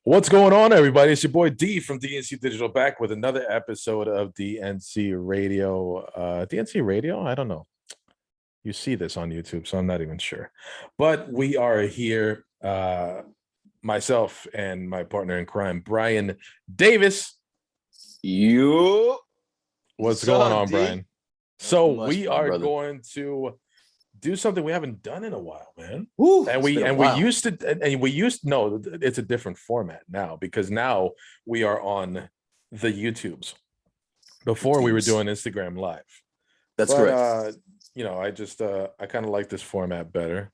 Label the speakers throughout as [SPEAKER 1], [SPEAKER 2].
[SPEAKER 1] What's going on, everybody? It's your boy D from DNC Digital back with another episode of DNC Radio. DNC Radio? I don't know. You see this on YouTube, so I'm not even sure. But we are here, myself and my partner in crime, Brian Davis.
[SPEAKER 2] You,
[SPEAKER 1] What's going on,
[SPEAKER 2] D?
[SPEAKER 1] Brian? So we are going to do something we haven't done in a while, man.
[SPEAKER 2] Woo,
[SPEAKER 1] we used to no, it's a different format now because now we are on the YouTubes. Before we were doing Instagram Live.
[SPEAKER 2] That's correct.
[SPEAKER 1] I kind of like this format better.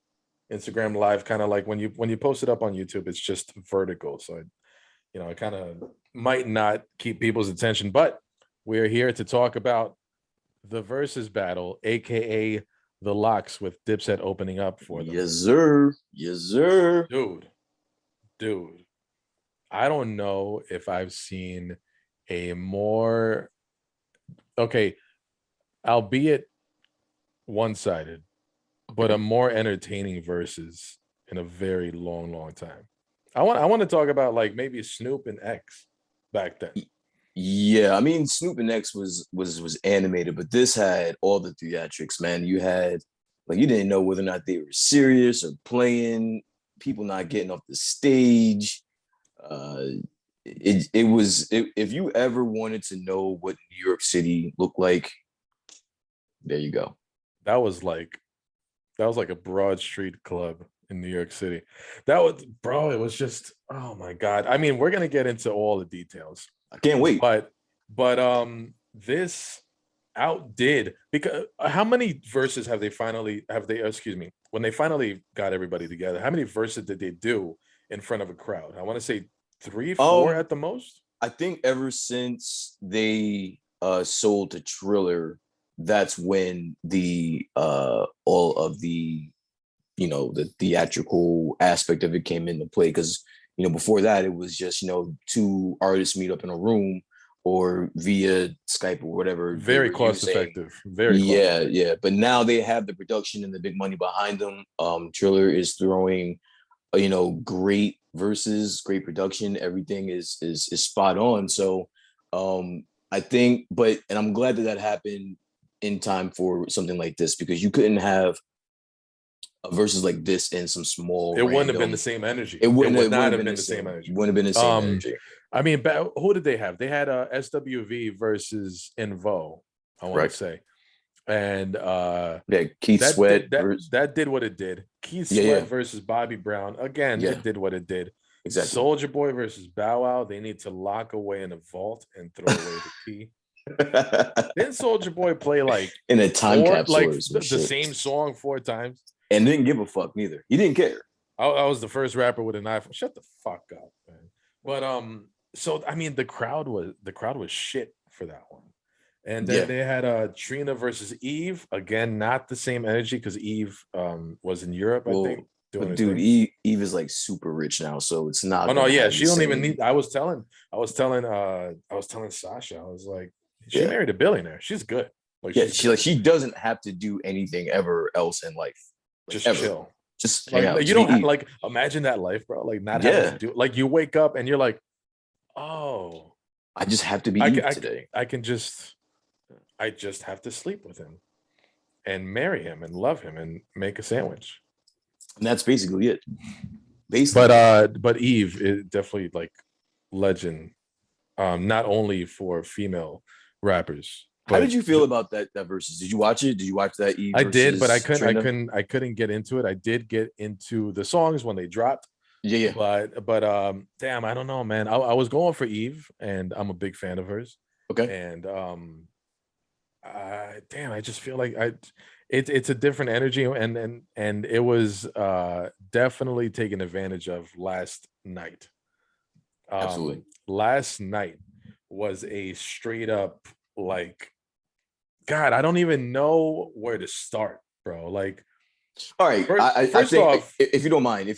[SPEAKER 1] Instagram Live, kind of like when you post it up on YouTube, it's just vertical. So I kind of might not keep people's attention, but we're here to talk about the Verzuz battle, aka the locks, with Dipset opening up for them.
[SPEAKER 2] Yes, sir. Yes, sir.
[SPEAKER 1] Dude. I don't know if I've seen a more, okay, albeit one-sided, but a more entertaining Verzuz in a very long time. I want to talk about like maybe Snoop and X back then.
[SPEAKER 2] Yeah, I mean Snoop and X was animated, but this had all the theatrics, man. You had you didn't know whether or not they were serious or playing, people not getting off the stage. If you ever wanted to know what New York City looked like, there you go.
[SPEAKER 1] That was like a Broad Street club in New York City. It was just, oh my God. I mean, we're gonna get into all the details.
[SPEAKER 2] I can't wait.
[SPEAKER 1] But this outdid, because how many Verzuz when they finally got everybody together, how many Verzuz did they do in front of a crowd? I want to say 3, 4 at the most.
[SPEAKER 2] I think ever since they sold to Triller, that's when the all of the the theatrical aspect of it came into play, because before that it was just two artists meet up in a room or via Skype or whatever.
[SPEAKER 1] Very cost effective.
[SPEAKER 2] Yeah. But now they have the production and the big money behind them. Triller is throwing great Verzuz, great production. Everything is spot on. So I think, and I'm glad that happened in time for something like this, because you couldn't have a Verzuz like this in some small.
[SPEAKER 1] It wouldn't have been the same energy.
[SPEAKER 2] It would not have been the same energy. Wouldn't have been the same energy.
[SPEAKER 1] I mean, who did they have? They had SWV versus Invo, I want to say, and
[SPEAKER 2] Keith Sweat.
[SPEAKER 1] That did what it did. Keith Sweat versus Bobby Brown. Again, it did what it did.
[SPEAKER 2] Exactly.
[SPEAKER 1] Soldier Boy versus Bow Wow. They need to lock away in a vault and throw away the key. Didn't Soldier Boy play like
[SPEAKER 2] in a time capsule,
[SPEAKER 1] like the same song 4 times?
[SPEAKER 2] And didn't give a fuck neither. He didn't care.
[SPEAKER 1] I was the first rapper with an iPhone. Shut the fuck up, man. But so I mean, the crowd was shit for that one. And then they had Trina versus Eve. Again, not the same energy because Eve was in Europe, I think.
[SPEAKER 2] But dude, Eve is like super rich now, so it's not.
[SPEAKER 1] Oh no, yeah, she don't even need. I was telling Sasha, I was like, she married a billionaire. She's good.
[SPEAKER 2] She doesn't have to do anything ever else in life.
[SPEAKER 1] Just chill.
[SPEAKER 2] Just hang out.
[SPEAKER 1] You don't have, imagine that life, bro. Like not having to do, you wake up and you're like, oh,
[SPEAKER 2] I just have to be Eve today.
[SPEAKER 1] I just have to sleep with him and marry him and love him and make a sandwich.
[SPEAKER 2] And that's basically it.
[SPEAKER 1] But Eve is definitely legend, not only for female rappers.
[SPEAKER 2] How did you feel about that Verzuz? Did you watch it? Did you watch that Eve?
[SPEAKER 1] I did, but I couldn't get into it. I did get into the songs when they dropped.
[SPEAKER 2] Yeah.
[SPEAKER 1] But damn, I don't know, man. I was going for Eve, and I'm a big fan of hers.
[SPEAKER 2] Okay.
[SPEAKER 1] And I just feel like it's a different energy, and it was definitely taken advantage of last night.
[SPEAKER 2] Absolutely.
[SPEAKER 1] Last night was a straight up God, I don't even know where to start, bro.
[SPEAKER 2] All right. I think off, if you don't mind,
[SPEAKER 1] yeah,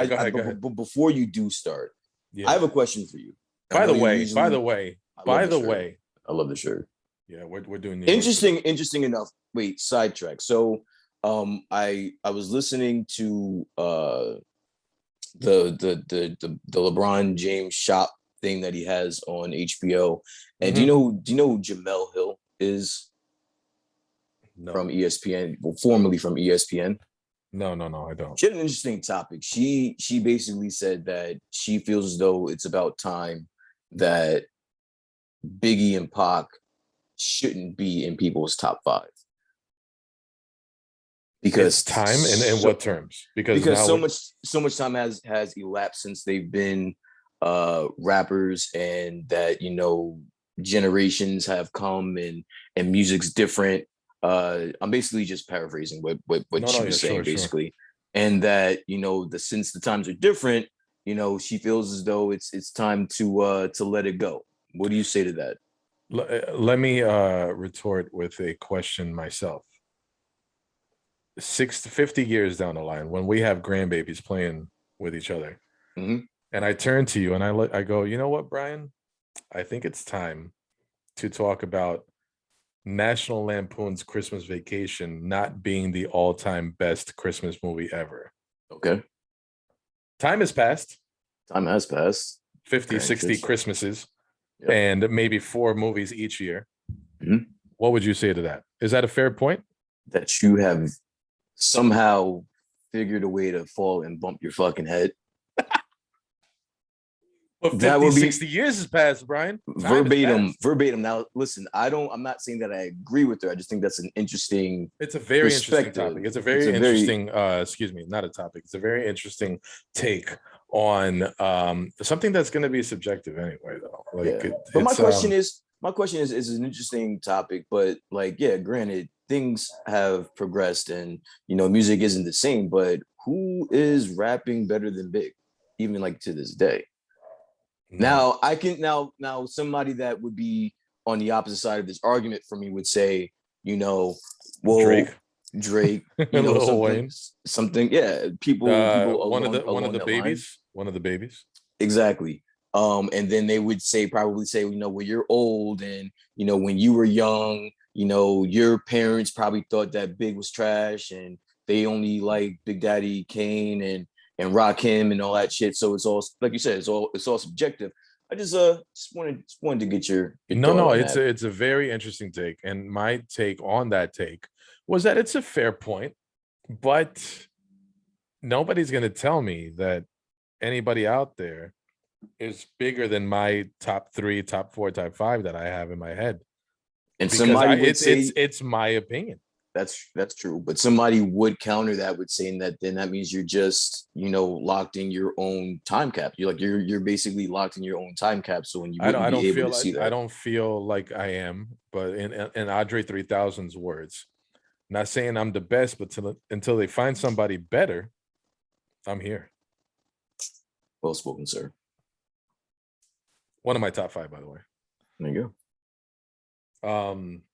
[SPEAKER 1] go ahead.
[SPEAKER 2] But before you do start, I have a question for you.
[SPEAKER 1] By the way,
[SPEAKER 2] I love the shirt.
[SPEAKER 1] Yeah, we're doing
[SPEAKER 2] interesting enough. Wait, sidetrack. So I was listening to The LeBron James shop thing that he has on HBO. And
[SPEAKER 1] Mm-hmm.
[SPEAKER 2] do you know who Jamel Hill is from
[SPEAKER 1] No,
[SPEAKER 2] ESPN? Well, formerly from ESPN.
[SPEAKER 1] no, I don't.
[SPEAKER 2] She had an interesting topic. She basically said that she feels as though it's about time that Biggie and Pac shouldn't be in people's top five because
[SPEAKER 1] It's time, and in what terms? Because now we
[SPEAKER 2] so much time has elapsed since they've been rappers, and that generations have come, and music's different. I'm basically just paraphrasing what she
[SPEAKER 1] no,
[SPEAKER 2] was
[SPEAKER 1] yeah,
[SPEAKER 2] saying,
[SPEAKER 1] sure.
[SPEAKER 2] basically. And that since the times are different, she feels as though it's time to let it go. What do you say to that?
[SPEAKER 1] Let me retort with a question myself. 50 years down the line, when we have grandbabies playing with each other,
[SPEAKER 2] Mm-hmm.
[SPEAKER 1] and I turn to you and I go, you know what, Brian? I think it's time to talk about National Lampoon's Christmas Vacation not being the all-time best Christmas movie ever.
[SPEAKER 2] Okay.
[SPEAKER 1] Time has passed.
[SPEAKER 2] Time has passed.
[SPEAKER 1] 50,
[SPEAKER 2] Granted.
[SPEAKER 1] 60 Christmases,
[SPEAKER 2] Yep.
[SPEAKER 1] and maybe 4 movies each year.
[SPEAKER 2] Mhm.
[SPEAKER 1] What would you say to that? Is that a fair point?
[SPEAKER 2] That you have somehow figured a way to fall and bump your fucking head.
[SPEAKER 1] But
[SPEAKER 2] That
[SPEAKER 1] 50,
[SPEAKER 2] would be
[SPEAKER 1] 60 years has passed, Brian. Time has
[SPEAKER 2] verbatim,
[SPEAKER 1] passed.
[SPEAKER 2] verbatim. Now, listen, I'm not saying that I agree with her. I just think that's an interesting
[SPEAKER 1] It's a very interesting
[SPEAKER 2] perspective.
[SPEAKER 1] topic. It's a
[SPEAKER 2] It's
[SPEAKER 1] very
[SPEAKER 2] a very
[SPEAKER 1] interesting, excuse me, not a topic. It's a very interesting take on something that's going to be subjective anyway, though. Like
[SPEAKER 2] yeah. But
[SPEAKER 1] it's
[SPEAKER 2] my question is an interesting topic, but like, yeah, granted, things have progressed, and music isn't the same, but who is rapping better than Big, even like to this day?
[SPEAKER 1] none.
[SPEAKER 2] Now I can now somebody that would be on the opposite side of this argument for me would say, you know, well,
[SPEAKER 1] Drake,
[SPEAKER 2] Drake,
[SPEAKER 1] Lil Wayne,
[SPEAKER 2] something, yeah, people
[SPEAKER 1] one of
[SPEAKER 2] along
[SPEAKER 1] the
[SPEAKER 2] that line.
[SPEAKER 1] babies, one of the babies.
[SPEAKER 2] Exactly. And then they would probably say, when you're old, and when you were young, your parents probably thought that Big was trash, and they only like Big Daddy Kane and Rakim and all that shit. So it's all, like you said, it's all subjective. I just wanted to get your
[SPEAKER 1] No,
[SPEAKER 2] thought
[SPEAKER 1] no,
[SPEAKER 2] on that.
[SPEAKER 1] it's a very interesting take, and my take on that take was that it's a fair point, but nobody's going to tell me that anybody out there is bigger than my top 3, top 4, top 5 that I have in my head,
[SPEAKER 2] And
[SPEAKER 1] because
[SPEAKER 2] somebody
[SPEAKER 1] I
[SPEAKER 2] would say
[SPEAKER 1] it's my opinion.
[SPEAKER 2] that's true, but somebody would counter that with saying that then that means you're just locked in your own time cap. You're basically locked in your own time capsule, and you wouldn't be able to see
[SPEAKER 1] I
[SPEAKER 2] that.
[SPEAKER 1] don't feel like I am, but in Andre 3000's words, not saying I'm the best, but until they find somebody better, I'm here.
[SPEAKER 2] Well spoken, sir.
[SPEAKER 1] One of my top 5, by the way.
[SPEAKER 2] There you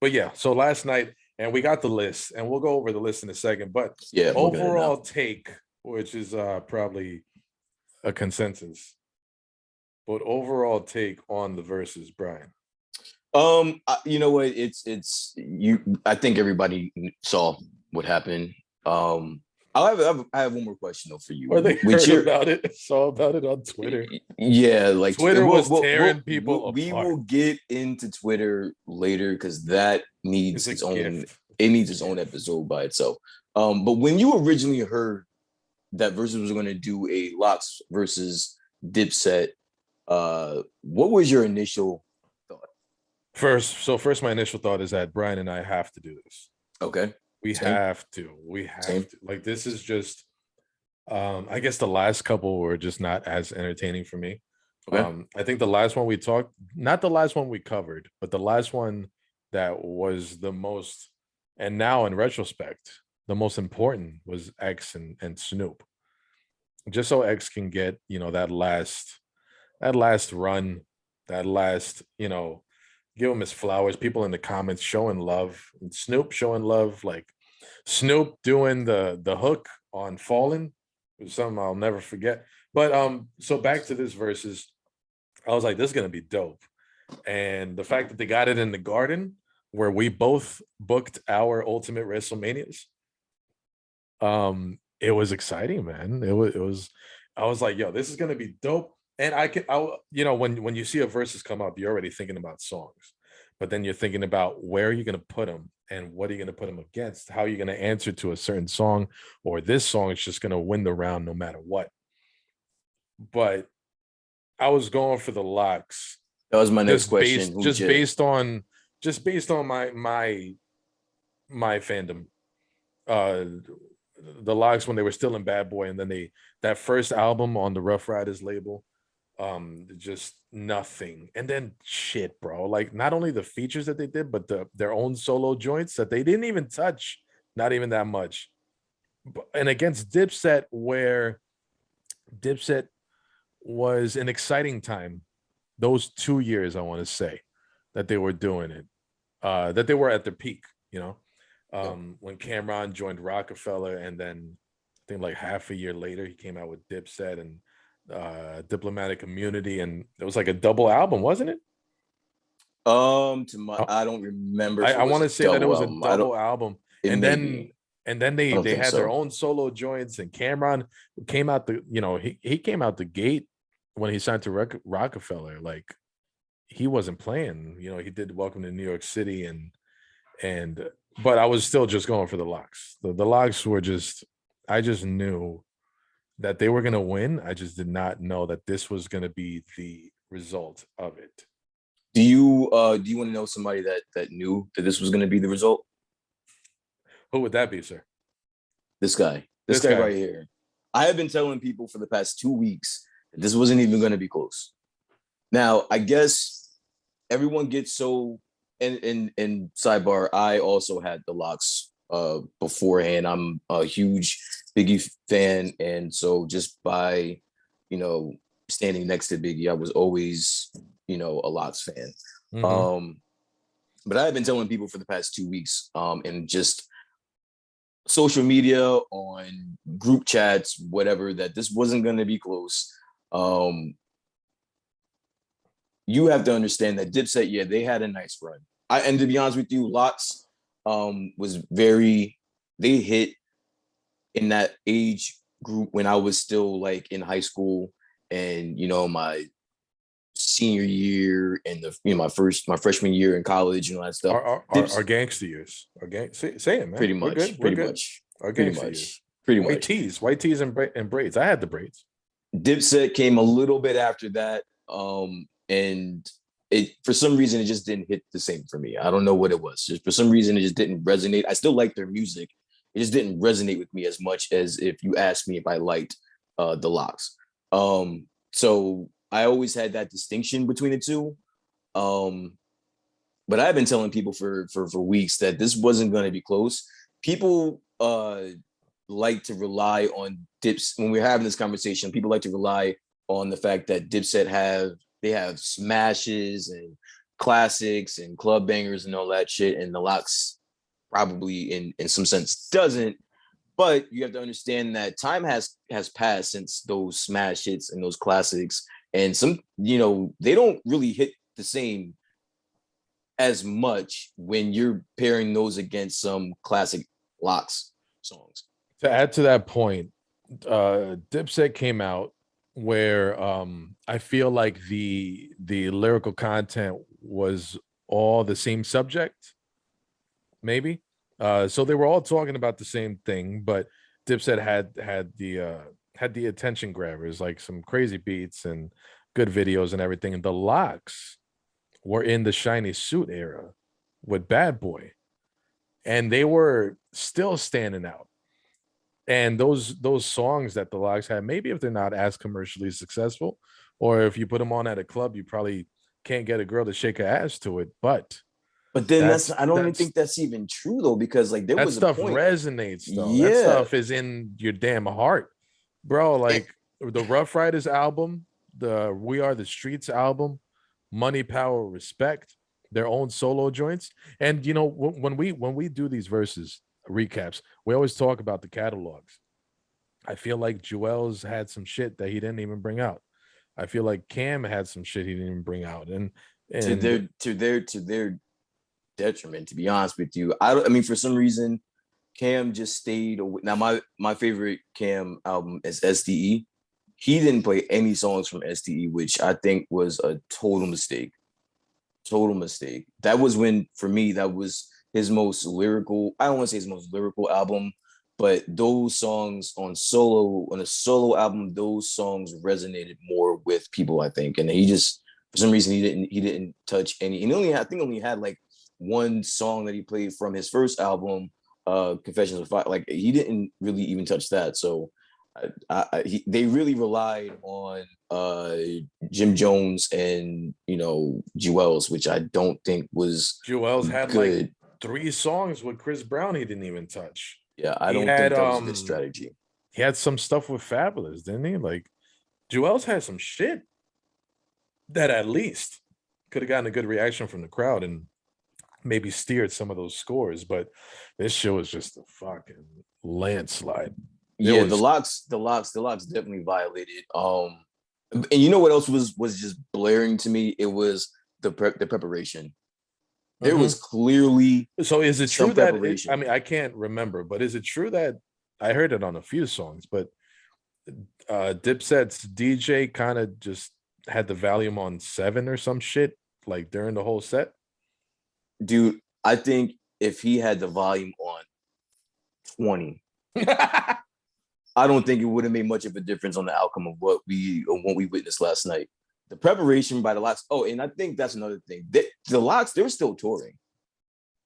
[SPEAKER 1] But yeah, so last night, and we got the list, and we'll go over the list in a second. But
[SPEAKER 2] go. Yeah, I'm looking at it now.
[SPEAKER 1] overall take, which is probably a consensus, but overall take on the verses, Brian.
[SPEAKER 2] You know what? It's you. I think everybody saw what happened. I have one more question though for you.
[SPEAKER 1] Or they
[SPEAKER 2] Which
[SPEAKER 1] heard
[SPEAKER 2] you're,
[SPEAKER 1] about it, saw about it on Twitter.
[SPEAKER 2] yeah, like
[SPEAKER 1] Twitter was tearing people
[SPEAKER 2] we will
[SPEAKER 1] apart.
[SPEAKER 2] get into Twitter later because that
[SPEAKER 1] It's
[SPEAKER 2] needs
[SPEAKER 1] a
[SPEAKER 2] its own.
[SPEAKER 1] gift.
[SPEAKER 2] It needs its own episode by itself. But when you originally heard that Verzuz was going to do a Locks versus Dipset, what was your initial thought?
[SPEAKER 1] First, my initial thought is that Brian and I have to do this.
[SPEAKER 2] Okay.
[SPEAKER 1] We
[SPEAKER 2] Same.
[SPEAKER 1] have to. We have
[SPEAKER 2] Same.
[SPEAKER 1] to. Like, this is just I guess the last couple were just not as entertaining for me.
[SPEAKER 2] Okay.
[SPEAKER 1] I think the last one we talked, not the last one we covered, but the last one that was the most, and now in retrospect, the most important was X and Snoop. Just so X can get, that last run, that last, give him his flowers. People in the comments showing love, and Snoop showing love, like Snoop doing the hook on Fallen was something I'll never forget. But so back to this versus, I was like, this is gonna be dope. And the fact that they got it in the Garden, where we both booked our ultimate WrestleManias, it was exciting, man. It was I was like, yo, this is gonna be dope. And when you see a verses come up, you're already thinking about songs, but then you're thinking about where are you gonna put them and what are you gonna put them against? How are you gonna answer to a certain song, or this song is just gonna win the round no matter what. But I was going for the locks,
[SPEAKER 2] That was my next
[SPEAKER 1] just
[SPEAKER 2] question.
[SPEAKER 1] based
[SPEAKER 2] Who's
[SPEAKER 1] just
[SPEAKER 2] your
[SPEAKER 1] based on just based on my fandom. Uh, the locks when they were still in Bad Boy, and then that first album on the Rough Riders label, just nothing. And then shit, bro. Like not only the features that they did, but their own solo joints that they didn't even touch, not even that much. And against Dipset, where Dipset was an exciting time, those 2 years, I want to say, that they were doing it, that they were at their peak, when Cameron joined Rockefeller, and then I think like half a year later he came out with Dipset and Diplomatic Immunity, and it was like a double album, wasn't it?
[SPEAKER 2] to my
[SPEAKER 1] I,
[SPEAKER 2] I don't remember if it
[SPEAKER 1] I
[SPEAKER 2] was
[SPEAKER 1] want
[SPEAKER 2] a
[SPEAKER 1] to say that it
[SPEAKER 2] double
[SPEAKER 1] was a
[SPEAKER 2] album. I don't
[SPEAKER 1] double album,
[SPEAKER 2] it
[SPEAKER 1] and
[SPEAKER 2] may
[SPEAKER 1] then
[SPEAKER 2] be.
[SPEAKER 1] they
[SPEAKER 2] I don't think
[SPEAKER 1] had their
[SPEAKER 2] so.
[SPEAKER 1] own solo joints, and Cameron came out he came out the gate when he signed to Rockefeller, like he wasn't playing. He did Welcome to New York City, and but I was still just going for the locks. The locks were just, I just knew that they were gonna win. I just did not know that this was gonna be the result of it.
[SPEAKER 2] Do you want to know somebody that knew that this was going to be the result?
[SPEAKER 1] Who would that be, sir?
[SPEAKER 2] This guy. This
[SPEAKER 1] This
[SPEAKER 2] guy
[SPEAKER 1] guy.
[SPEAKER 2] right here. I have been telling people for the past 2 weeks that this wasn't even going to be close. Now, I guess everyone gets so in sidebar, I also had the locks beforehand. I'm a huge Biggie fan, and so just by you know standing next to Biggie, I was always a locks fan.
[SPEAKER 1] Mm-hmm.
[SPEAKER 2] Um, but I have been telling people for the past 2 weeks, and just social media, on group chats, whatever, that this wasn't going to be close. Um, you have to understand that Dipset, yeah, they had a nice run. And to be honest with you, Lots was very, they hit in that age group when I was still like in high school, and my senior year, and my freshman year in college and all that stuff.
[SPEAKER 1] Our gangster years. Say it, man.
[SPEAKER 2] Pretty
[SPEAKER 1] We're good.
[SPEAKER 2] much,
[SPEAKER 1] We're
[SPEAKER 2] pretty
[SPEAKER 1] good.
[SPEAKER 2] much,
[SPEAKER 1] Our
[SPEAKER 2] pretty
[SPEAKER 1] gangster years.
[SPEAKER 2] much, pretty
[SPEAKER 1] White
[SPEAKER 2] much.
[SPEAKER 1] tees, and braids. I had the braids.
[SPEAKER 2] Dipset came a little bit after that, and it, for some reason, it just didn't hit the same for me. I don't know what it was. Just for some reason, it just didn't resonate. I still like their music. It just didn't resonate with me as much as if you asked me if I liked the Locks. So I always had that distinction between the two. Um, but I've been telling people for weeks that this wasn't going to be close. People like to rely on Dips when we're having this conversation. People like to rely on the fact that Dipset have smashes and classics and club bangers and all that shit, and the Locks probably in some sense doesn't. But you have to understand that time has passed since those smash hits and those classics, and some they don't really hit the same as much when you're pairing those against some classic Locks songs.
[SPEAKER 1] To add to that point, Dipset came out where I feel like the lyrical content was all the same subject, maybe. So they were all talking about the same thing, but Dipset had the attention grabbers, like some crazy beats and good videos and everything. And the Locks were in the shiny suit era with Bad Boy, and they were still standing out. And those songs that the Locks had, maybe if they're not as commercially successful, or if you put them on at a club, you probably can't get a girl to shake her ass to it. But
[SPEAKER 2] But then
[SPEAKER 1] that's
[SPEAKER 2] I don't even
[SPEAKER 1] that's
[SPEAKER 2] think that's even true though, because like there
[SPEAKER 1] that
[SPEAKER 2] was a
[SPEAKER 1] stuff
[SPEAKER 2] point.
[SPEAKER 1] resonates though. That
[SPEAKER 2] Yeah.
[SPEAKER 1] stuff is in your damn heart, bro.
[SPEAKER 2] And,
[SPEAKER 1] Like the Rough Riders album, the We Are the Streets album, Money, Power, Respect, their own solo joints. And when we do these verses recaps, we always talk about the catalogs. I feel like Joel's had some shit that he didn't even bring out. I feel like Cam had some shit he didn't even bring out.
[SPEAKER 2] to
[SPEAKER 1] And
[SPEAKER 2] their detriment, to be honest with you, I mean, for some reason, Cam just stayed away. Now my favorite Cam album is SDE. he didn't play any songs from STE, which I think was a total mistake. Total mistake. That was when, for me, that was his most lyrical. I don't want to say his most lyrical album, but those songs on a solo album, those songs resonated more with people, I think. And he just, for some reason, he didn't touch any. And only I think only had like one song that he played from his first album, Confessions of Fire. Like he didn't really even touch that. So they really relied on Jim Jones and Jewels, which I don't think was
[SPEAKER 1] Jewels had
[SPEAKER 2] good.
[SPEAKER 1] like 3 songs with Chris Brown he didn't even touch.
[SPEAKER 2] Yeah, I
[SPEAKER 1] He
[SPEAKER 2] don't
[SPEAKER 1] had
[SPEAKER 2] think that was a good strategy.
[SPEAKER 1] he had some stuff with Fabulous, didn't he? Like Jewels had some shit that at least could have gotten a good reaction from the crowd and maybe steered some of those scores, but this show is just a fucking landslide.
[SPEAKER 2] Yeah, the locks definitely violated. And you know what else was just blaring to me? It was the preparation. There was clearly
[SPEAKER 1] So is it true
[SPEAKER 2] some
[SPEAKER 1] that
[SPEAKER 2] preparation.
[SPEAKER 1] I mean I can't remember, but is it true that I heard it on a few songs, but Dipset's DJ kind of just had the volume on 7 or some shit like during the whole set?
[SPEAKER 2] Dude, I think if he had the volume on 20, I don't think it would have made much of a difference on the outcome of what we witnessed last night. The preparation by the Locks. Oh, and I think that's another thing. The Locks, they're still touring.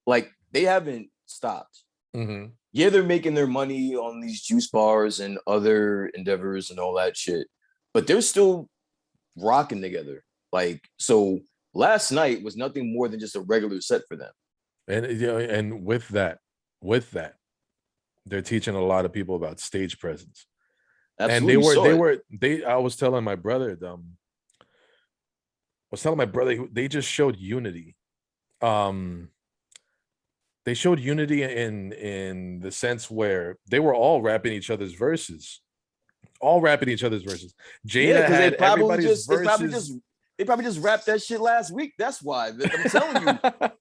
[SPEAKER 2] Like they haven't stopped.
[SPEAKER 1] Mm-hmm.
[SPEAKER 2] Yeah, they're making their money on these juice bars and other endeavors and all that shit, but they're still rocking together. Like, so last night was nothing more than just a regular set for them.
[SPEAKER 1] And and with that, they're teaching a lot of people about stage presence.
[SPEAKER 2] Absolutely,
[SPEAKER 1] And I was telling my brother, they just showed unity. They showed unity in the sense where they were all rapping each other's verses. Jada had everybody's verses.
[SPEAKER 2] They probably just wrapped that shit last week. That's why I'm telling you,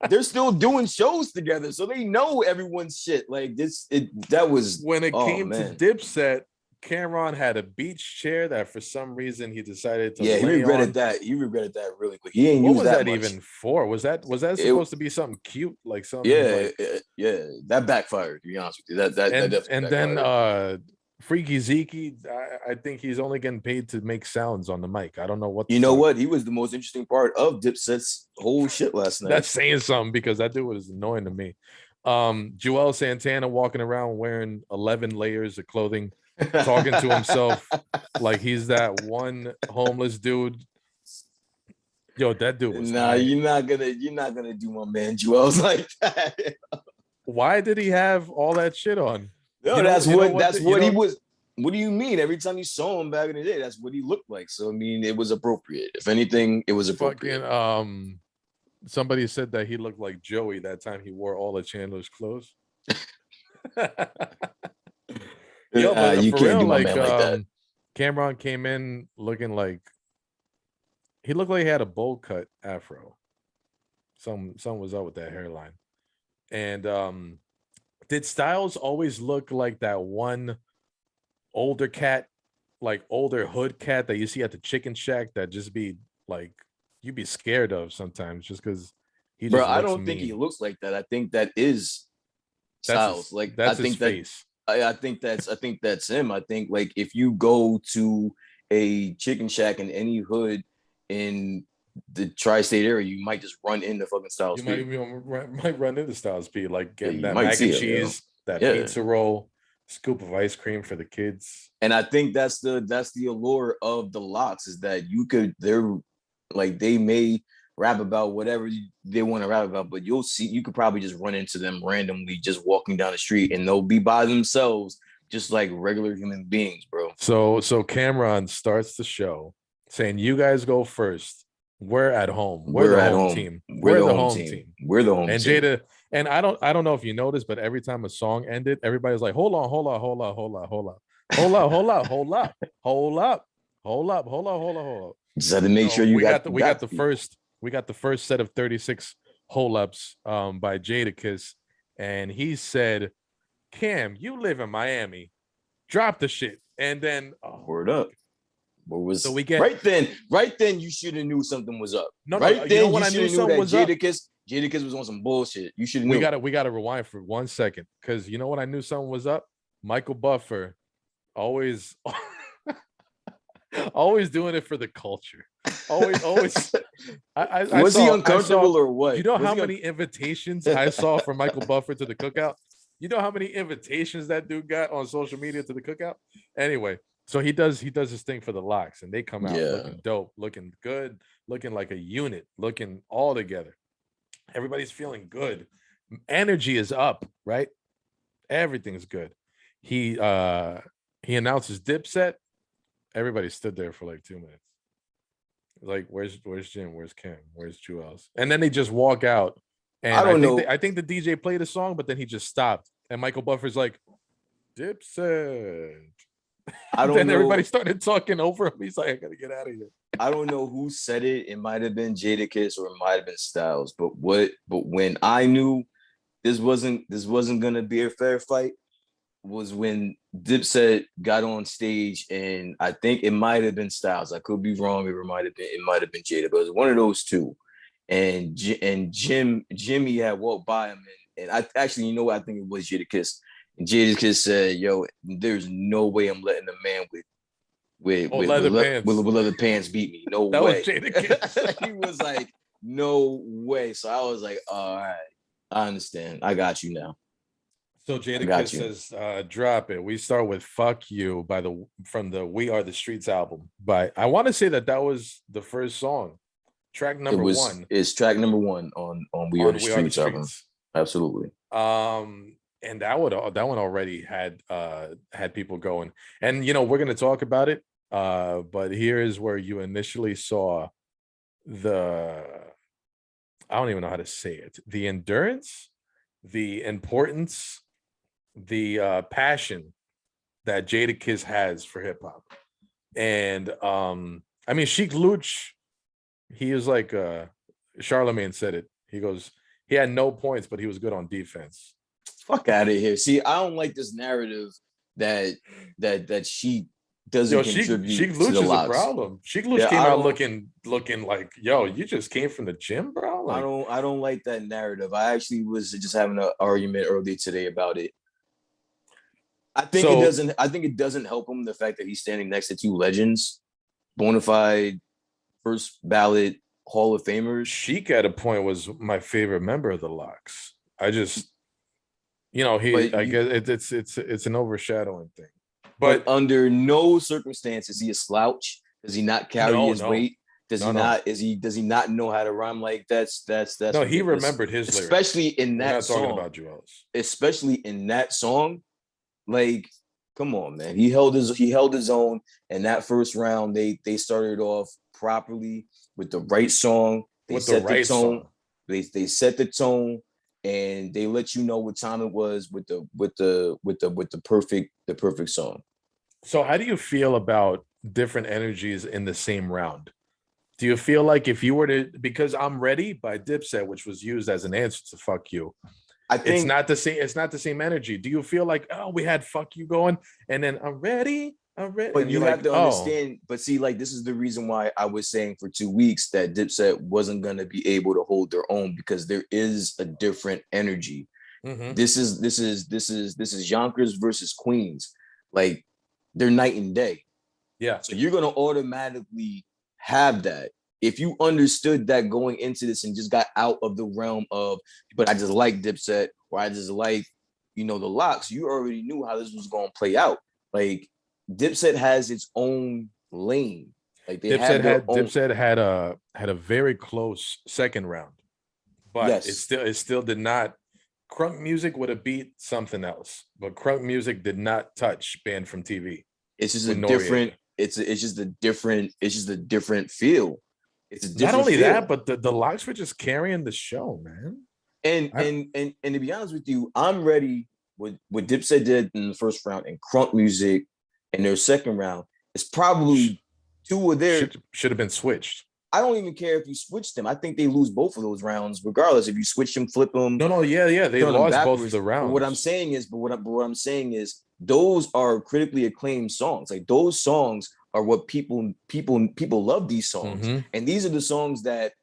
[SPEAKER 2] they're still doing shows together, so they know everyone's shit. Like this, that was
[SPEAKER 1] when it came to Dipset. Cameron had a beach chair that for some reason he decided to.
[SPEAKER 2] Yeah, he regretted that. He regretted that really quick. He ain't use that much.
[SPEAKER 1] Even for? Was that supposed to be something cute, like something? Yeah,
[SPEAKER 2] yeah, that backfired. To be honest with you, that definitely
[SPEAKER 1] and
[SPEAKER 2] backfired.
[SPEAKER 1] Then Freaky Zeke, I think he's only getting paid to make sounds on the mic. I don't know what.
[SPEAKER 2] You know what? He was the most interesting part of Dipset's whole shit last night.
[SPEAKER 1] That's saying something because that dude was annoying to me. Joel Santana walking around wearing 11 layers of clothing, talking to himself like he's that one homeless dude. Yo, that dude was
[SPEAKER 2] you're not gonna do my man Joel's like that.
[SPEAKER 1] Why did he have all that shit on?
[SPEAKER 2] No, that's what he was. What do you mean? Every time you saw him back in the day, that's what he looked like. So I mean, it was appropriate. If anything, it was appropriate.
[SPEAKER 1] Fucking, somebody said that he looked like Joey that time he wore all of Chandler's clothes. Yo, but
[SPEAKER 2] you can't
[SPEAKER 1] real,
[SPEAKER 2] do my man like that.
[SPEAKER 1] Cameron came in looking like he looked like he had a bowl cut afro. Something was up with that hairline. And did Styles always look like that one older cat, like older hood cat that you see at the chicken shack that just be like you'd be scared of sometimes just because he just
[SPEAKER 2] I don't think he looks like that. I think that is Styles. Like
[SPEAKER 1] that's his face.
[SPEAKER 2] I think that's him. I think like if you go to a chicken shack in any hood in the tri-state area, you might just run into fucking Styles P.
[SPEAKER 1] Might run into Styles P, like getting that mac and cheese, that pizza roll, scoop of ice cream for the kids.
[SPEAKER 2] And I think that's the allure of the Locks is that they may rap about whatever they want to rap about, but you could probably just run into them randomly just walking down the street and they'll be by themselves just like regular human beings, bro.
[SPEAKER 1] So Cameron starts the show saying, "You guys go first. We're at home. We're the home team. We're the home team.
[SPEAKER 2] We're the home
[SPEAKER 1] team." And Jada, and I don't know if you noticed, but every time a song ended, everybody was like, hold up.
[SPEAKER 2] Just had to make sure you
[SPEAKER 1] we got the first set of 36 hold-ups by Jadakiss, and he said, "Cam, you live in Miami. Drop the shit." And then
[SPEAKER 2] word up. What was
[SPEAKER 1] So we get
[SPEAKER 2] right then you should have knew something was up.
[SPEAKER 1] no.
[SPEAKER 2] Right
[SPEAKER 1] You know
[SPEAKER 2] then
[SPEAKER 1] when
[SPEAKER 2] you
[SPEAKER 1] I
[SPEAKER 2] should
[SPEAKER 1] knew
[SPEAKER 2] have knew
[SPEAKER 1] something
[SPEAKER 2] that
[SPEAKER 1] was up.
[SPEAKER 2] Jadakiss was on some bullshit. You should have knew.
[SPEAKER 1] We gotta rewind for 1 second because you know when I knew something was up. Michael Buffer always always doing it for the culture. Always.
[SPEAKER 2] Was he uncomfortable or what?
[SPEAKER 1] You know
[SPEAKER 2] was
[SPEAKER 1] how many invitations I saw from Michael Buffer to the cookout? You know how many invitations that dude got on social media to the cookout? Anyway, so he does his thing for the locks, and they come out looking dope, looking good, looking like a unit, looking all together. Everybody's feeling good. Energy is up, right? Everything's good. He announces Dipset. Everybody stood there for like 2 minutes. Like, where's Jim? Where's Kim? Where's Jewels? And then they just walk out. And
[SPEAKER 2] I don't know.
[SPEAKER 1] I think the DJ played a song, but then he just stopped. And Michael Buffer's like, Dipset.
[SPEAKER 2] I don't
[SPEAKER 1] then
[SPEAKER 2] know.
[SPEAKER 1] everybody started talking over him. He's like, I gotta get out of here.
[SPEAKER 2] I don't know who said it. It might have been Jadakiss or it might have been Styles. But when I knew this wasn't gonna be a fair fight was when Dipset got on stage, and I think it might have been Styles. I could be wrong. It might have been Jada, but it was one of those two. And Jimmy had walked by him, and I actually, you know what, I think it was Jadakiss. And Jadakiss said, "Yo, there's no way I'm letting a man with leather pants beat me. No
[SPEAKER 1] that
[SPEAKER 2] way."
[SPEAKER 1] Was Jadakiss.
[SPEAKER 2] He was like, "No way." So I was like, "All right, I understand. I got you now."
[SPEAKER 1] So Jadakiss says, drop it. We start with Fuck You from the We Are the Streets album. But I want to say that was the first song. Track number one.
[SPEAKER 2] It's track number one on We Are the Streets album. Absolutely.
[SPEAKER 1] And that one already had people going. And you know, we're gonna talk about it. But here is where you initially saw I don't even know how to say it. The endurance, the importance, the passion that Jadakiss has for hip hop. And I mean, Sheik Luch, he is like Charlemagne said it. He goes, he had no points, but he was good on defense.
[SPEAKER 2] Fuck out of here. See, I don't like this narrative that she doesn't contribute
[SPEAKER 1] Sheik
[SPEAKER 2] to
[SPEAKER 1] Luch
[SPEAKER 2] the
[SPEAKER 1] is
[SPEAKER 2] locks.
[SPEAKER 1] a problem. Sheik Luch came out looking like, yo, you just came from the gym, bro. Like,
[SPEAKER 2] I don't like that narrative. I actually was just having an argument earlier today about it. I think it doesn't help him the fact that he's standing next to two legends, bona fide first ballot Hall of Famers.
[SPEAKER 1] Sheik at a point was my favorite member of the Locks. I just, you know, I guess it's an overshadowing thing. But
[SPEAKER 2] under no circumstance is he a slouch. Does he not carry his weight? Does he not know how to rhyme like that's no,
[SPEAKER 1] ridiculous. He remembered his lyrics.
[SPEAKER 2] Especially in that song.
[SPEAKER 1] Talking about Jewels.
[SPEAKER 2] Especially in that song. Like, come on, man. He held his own, and that first round they started off properly with the right song. They set the tone. They set the tone, and they let you know what time it was with the perfect song.
[SPEAKER 1] So how do you feel about different energies in the same round? Do you feel like if you were to, because I'm Ready by Dipset, which was used as an answer to Fuck You, I think it's not the same energy. Do you feel like, oh, we had Fuck You going, and then I'm ready.
[SPEAKER 2] But you have to understand, but see, like, this is the reason why I was saying for 2 weeks that Dipset wasn't going to be able to hold their own, because there is a different energy. Mm-hmm. This is Yonkers versus Queens. Like, they're night and day.
[SPEAKER 1] Yeah.
[SPEAKER 2] So you're going to automatically have that. If you understood that going into this and just got out of the realm of, but I just like Dipset, or I just like, the Locks, you already knew how this was going to play out. Like, Dipset has its own lane. Like,
[SPEAKER 1] Dipset had a very close second round, but yes, it still did not. Crunk Music would have beat something else, but Crunk Music did not touch Banned from TV.
[SPEAKER 2] It's just a different. It's just a different feel. It's a different
[SPEAKER 1] not only
[SPEAKER 2] feel.
[SPEAKER 1] that, but the Locks were just carrying the show, man.
[SPEAKER 2] And to be honest with you, I'm ready with what Dipset did in the first round and Crunk Music in their second round. It's probably two of their
[SPEAKER 1] should have been switched.
[SPEAKER 2] I don't even care if you switch them. I think they lose both of those rounds, regardless. If you switch them, flip them.
[SPEAKER 1] Yeah. They lost both of the rounds.
[SPEAKER 2] But what I'm saying is, those are critically acclaimed songs. Like, those songs are what people love these songs,
[SPEAKER 1] Mm-hmm.
[SPEAKER 2] and these are the songs that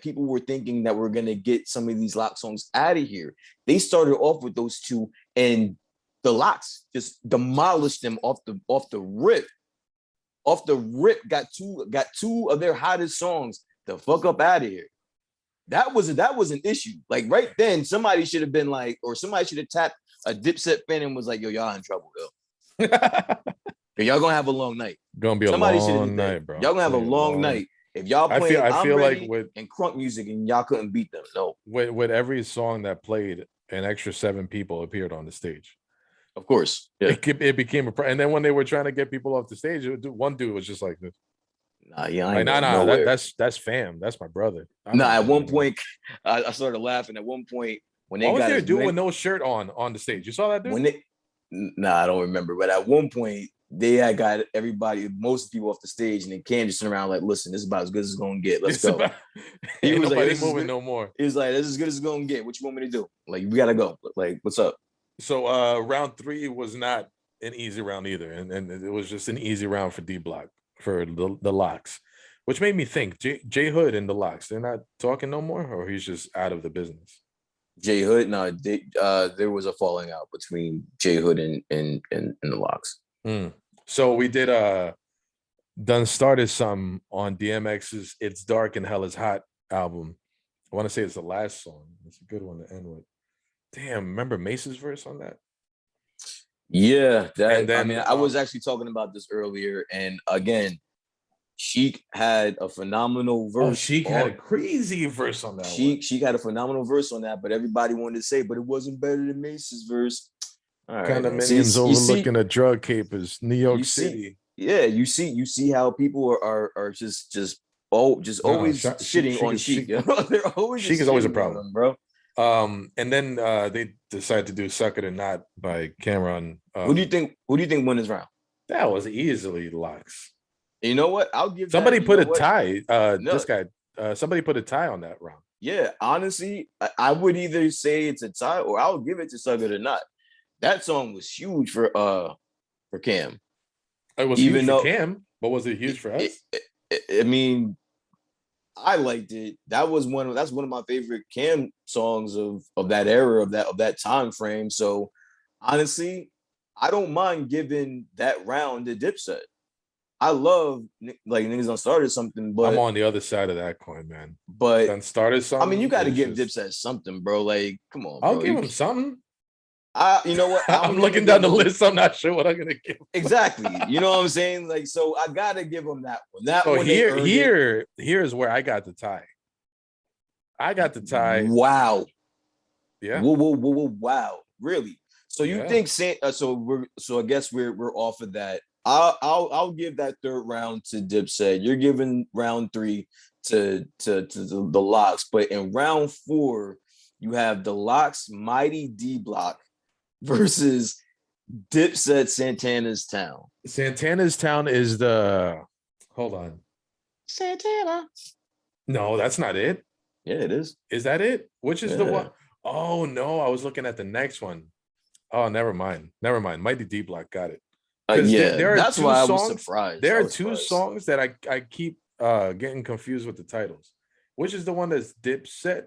[SPEAKER 2] people were thinking that we're gonna get some of these lock songs out of here. They started off with those two, and the locks just demolished them off the rip. Got two of their hottest songs the fuck up out of here. That was an issue. Like right then, somebody should have been like, or somebody should have tapped a Dipset fan and was like, "Yo, y'all in trouble, yo. Y'all gonna have a long night."
[SPEAKER 1] Gonna be a
[SPEAKER 2] Somebody should have
[SPEAKER 1] long
[SPEAKER 2] did that.
[SPEAKER 1] night, bro.
[SPEAKER 2] Y'all gonna have a long night if y'all playing
[SPEAKER 1] I
[SPEAKER 2] I'm
[SPEAKER 1] feel like
[SPEAKER 2] Ready and crunk music and y'all couldn't beat them. No,
[SPEAKER 1] with every song that played, an extra 7 people appeared on the stage.
[SPEAKER 2] of course, yeah.
[SPEAKER 1] It became and then when they were trying to get people off the stage, one dude was just like this.
[SPEAKER 2] Nah, yeah, I
[SPEAKER 1] Like,
[SPEAKER 2] ain't going
[SPEAKER 1] nah,
[SPEAKER 2] nowhere.
[SPEAKER 1] that's fam. That's my brother.
[SPEAKER 2] Nah, at one point, I started laughing. At one point, when
[SPEAKER 1] Why
[SPEAKER 2] they
[SPEAKER 1] was
[SPEAKER 2] got
[SPEAKER 1] there a
[SPEAKER 2] his
[SPEAKER 1] dude
[SPEAKER 2] men,
[SPEAKER 1] with no shirt on the stage? You saw that dude?
[SPEAKER 2] when they, nah, I don't remember. But at one point, they had got everybody, most people off the stage, and then Cam just turned around like, "Listen, this is about as good as it's gonna get. Let's
[SPEAKER 1] It's
[SPEAKER 2] go."
[SPEAKER 1] about,
[SPEAKER 2] He
[SPEAKER 1] ain't
[SPEAKER 2] was like,
[SPEAKER 1] nobody
[SPEAKER 2] "This is
[SPEAKER 1] moving
[SPEAKER 2] good."
[SPEAKER 1] no more.
[SPEAKER 2] He was like, "This is as good as it's gonna get. What you want me to do? Like, we gotta go. Like, what's up?"
[SPEAKER 1] So round 3 was not an easy round either, and it was just an easy round for D Block for the locks, which made me think J Hood and the locks, they're not talking no more, or he's just out of the business.
[SPEAKER 2] Jay Hood, no, there was a falling out between Jay Hood and the Locks.
[SPEAKER 1] So we did done started some on DMX's "It's Dark and Hell Is Hot" album. I want to say it's the last song. It's a good one to end with. Damn, remember Mace's verse on that?
[SPEAKER 2] Yeah,
[SPEAKER 1] And
[SPEAKER 2] I
[SPEAKER 1] then
[SPEAKER 2] mean, I was actually talking about this earlier, and again, Sheik had a phenomenal verse.
[SPEAKER 1] Sheik had a crazy verse on that one.
[SPEAKER 2] Sheik had a phenomenal verse on that, but everybody wanted to say, but it wasn't better than Mace's verse. All right,
[SPEAKER 1] Condominiums overlooking a drug capers, New York City.
[SPEAKER 2] Yeah, you see how people are just always shitting on Sheik. You know? They're always
[SPEAKER 1] Sheik is always a problem,
[SPEAKER 2] him, bro.
[SPEAKER 1] And then they decided to do "Suck It or Not" by Cameron.
[SPEAKER 2] Who do you think won this round?
[SPEAKER 1] That was easily locks.
[SPEAKER 2] You know what? I'll give
[SPEAKER 1] somebody
[SPEAKER 2] that,
[SPEAKER 1] put a tie.
[SPEAKER 2] No.
[SPEAKER 1] This guy, somebody put a tie on that round.
[SPEAKER 2] Yeah, honestly, I would either say it's a tie or I'll give it to "Suck It or Not." That song was huge for Cam.
[SPEAKER 1] It was huge for Cam, but was it huge for us?
[SPEAKER 2] I mean, I liked it. That's one of my favorite Cam songs of that era, of that time frame. So honestly, I don't mind giving that round to Dipset. I love like niggas done started something, but
[SPEAKER 1] I'm on the other side of that coin, man.
[SPEAKER 2] But
[SPEAKER 1] done started something.
[SPEAKER 2] I mean, you got to give Dipset something, bro. Like, come on, bro.
[SPEAKER 1] I'll give him something.
[SPEAKER 2] You know what?
[SPEAKER 1] I'm looking down the list. I'm not sure what I'm gonna give.
[SPEAKER 2] Exactly. You know what I'm saying? Like, so I gotta give them that one. That one.
[SPEAKER 1] Here's where I got the tie. I got the tie.
[SPEAKER 2] Wow.
[SPEAKER 1] Yeah.
[SPEAKER 2] Whoa. Wow. Really? So you think so I guess we're off of that. I'll give that third round to Dipset. You're giving round 3 to the Locks, but in round 4 you have the Locks Mighty D Block versus Dipset Santana's Town.
[SPEAKER 1] Santana's Town is the hold on.
[SPEAKER 2] Santana.
[SPEAKER 1] No, that's not it.
[SPEAKER 2] Yeah, it is.
[SPEAKER 1] Is that it? Which is the one? Oh no, I was looking at the next one. Oh, never mind. Mighty D Block got it.
[SPEAKER 2] That's why I was surprised.
[SPEAKER 1] There are two songs that I keep getting confused with the titles. Which is the one that's Dipset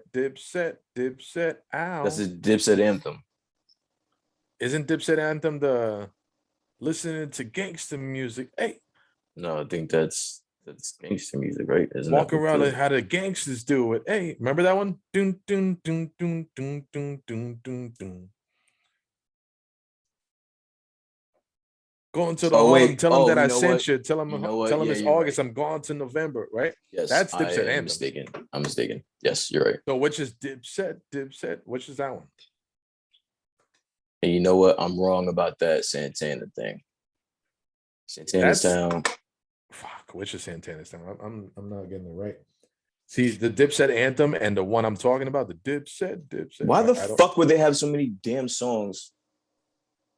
[SPEAKER 1] out?
[SPEAKER 2] That's a Dipset anthem.
[SPEAKER 1] Isn't Dipset anthem the listening to gangster music? Hey,
[SPEAKER 2] no, I think that's gangster music, right?
[SPEAKER 1] Isn't walk around and how the gangsters do it? Hey, remember that one? Dun, dun, dun, dun, dun, dun, dun, dun, dun. Going to the home, tell him that I sent you. Tell him it's August. Right. I'm going to November, right?
[SPEAKER 2] Yes,
[SPEAKER 1] that's Dipset anthem.
[SPEAKER 2] I'm mistaken. Yes, you're right.
[SPEAKER 1] So which is Dipset? Which is that one?
[SPEAKER 2] And you know what? I'm wrong about that Santana thing. Santana's Town.
[SPEAKER 1] Fuck, which is Santana's Town? I'm not getting it right. See, the Dipset anthem and the one I'm talking about, the Dipset.
[SPEAKER 2] Why the fuck would they have so many damn songs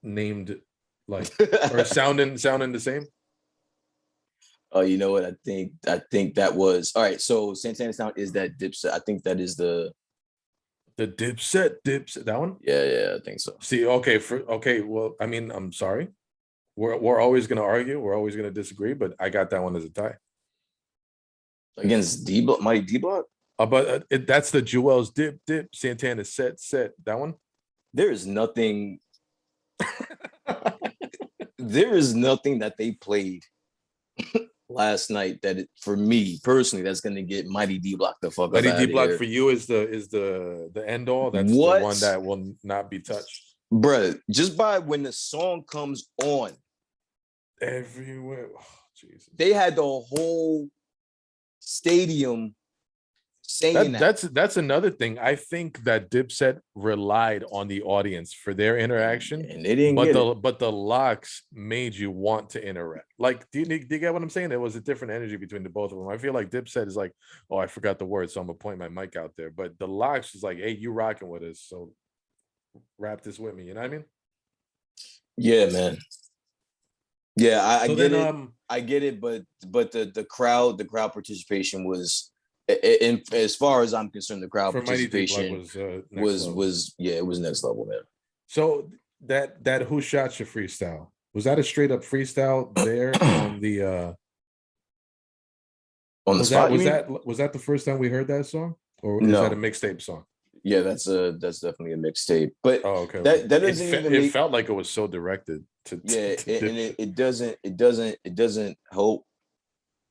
[SPEAKER 1] named like or sounding the same?
[SPEAKER 2] Oh, you know what? I think that was all right. So Santana's Town is that Dipset. I think that is the
[SPEAKER 1] Dipset. That one?
[SPEAKER 2] Yeah, I think so.
[SPEAKER 1] See, well, I mean, I'm sorry. we're always gonna argue. We're always gonna disagree. But I got that one as a tie.
[SPEAKER 2] Against D Block, Mighty D Block.
[SPEAKER 1] That's the Jewels dip Santana set that one.
[SPEAKER 2] There is nothing. There is nothing that they played last night for me personally, that's gonna get Mighty D Block the fuck
[SPEAKER 1] Mighty
[SPEAKER 2] up
[SPEAKER 1] D
[SPEAKER 2] out of
[SPEAKER 1] Block
[SPEAKER 2] here.
[SPEAKER 1] for you is the end all. That's the
[SPEAKER 2] What,
[SPEAKER 1] one that will not be touched.
[SPEAKER 2] bruh? Just by when the song comes on,
[SPEAKER 1] Everywhere. Oh, Jesus.
[SPEAKER 2] they had the whole stadium saying
[SPEAKER 1] That's another thing. I think that Dipset relied on the audience for their interaction,
[SPEAKER 2] and they didn't get it.
[SPEAKER 1] but the locks made you want to interact. Like, do you get what I'm saying? There was a different energy between the both of them. I feel like Dipset is like, oh, I forgot the word, so I'm gonna point my mic out there. But the locks is like, hey, you rocking with us, so rap this with me. You know what I mean?
[SPEAKER 2] Yeah, man. Yeah, I
[SPEAKER 1] So
[SPEAKER 2] get
[SPEAKER 1] then,
[SPEAKER 2] it. I get it, but the crowd participation was, and as far as I'm concerned, the crowd
[SPEAKER 1] for Mighty D Block
[SPEAKER 2] participation
[SPEAKER 1] was next level.
[SPEAKER 2] it was next level, man.
[SPEAKER 1] So that Who Shot You freestyle, was that a straight up freestyle there on the
[SPEAKER 2] On the spot,
[SPEAKER 1] was that the first time we heard that song, or is that a
[SPEAKER 2] no?
[SPEAKER 1] mixtape song?
[SPEAKER 2] Yeah, that's definitely a mixtape, but
[SPEAKER 1] Oh, okay.
[SPEAKER 2] that doesn't even
[SPEAKER 1] It
[SPEAKER 2] make,
[SPEAKER 1] felt like it was so directed to
[SPEAKER 2] yeah,
[SPEAKER 1] to
[SPEAKER 2] and
[SPEAKER 1] Dipset.
[SPEAKER 2] it doesn't help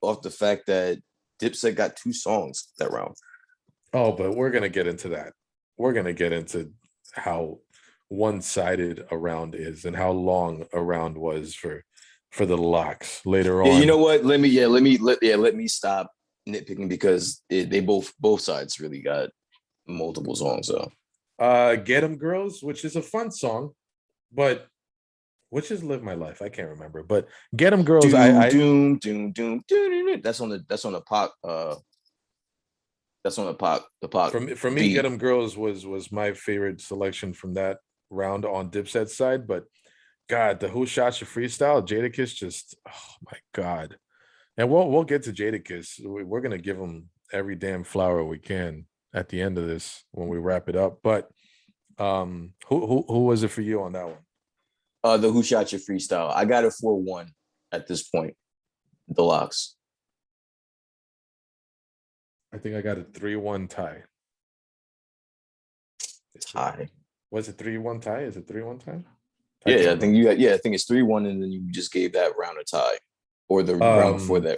[SPEAKER 2] off the fact that Dipset got 2 songs that round.
[SPEAKER 1] Oh, but we're gonna get into that. We're gonna get into how one-sided a round is and how long a round was for the locks later
[SPEAKER 2] Yeah,
[SPEAKER 1] on.
[SPEAKER 2] you know what? Let me stop nitpicking, because they both sides really got multiple songs. So
[SPEAKER 1] Get 'Em Girls, which is a fun song, but which is Live My Life. I can't remember, but Get 'Em Girls.
[SPEAKER 2] doom, doom, doom, doom. That's on the pop. That's on the pop. The pop.
[SPEAKER 1] For me, Get 'Em Girls was my favorite selection from that round on Dipset's side. But God, the Who Shot You freestyle, Jadakiss just, oh my God. And we'll get to Jadakiss. We're gonna give him every damn flower we can at the end of this when we wrap it up. But who was it for you on that one?
[SPEAKER 2] The Who Shot You freestyle. I got it 4-1 at this point. The locks.
[SPEAKER 1] I think I got a 3-1 tie.
[SPEAKER 2] Tie.
[SPEAKER 1] Was it 3-1 tie? Is it 3-1 tie?
[SPEAKER 2] Yeah, I think you got, I think it's 3-1, and then you just gave that round a tie. Or the round before that.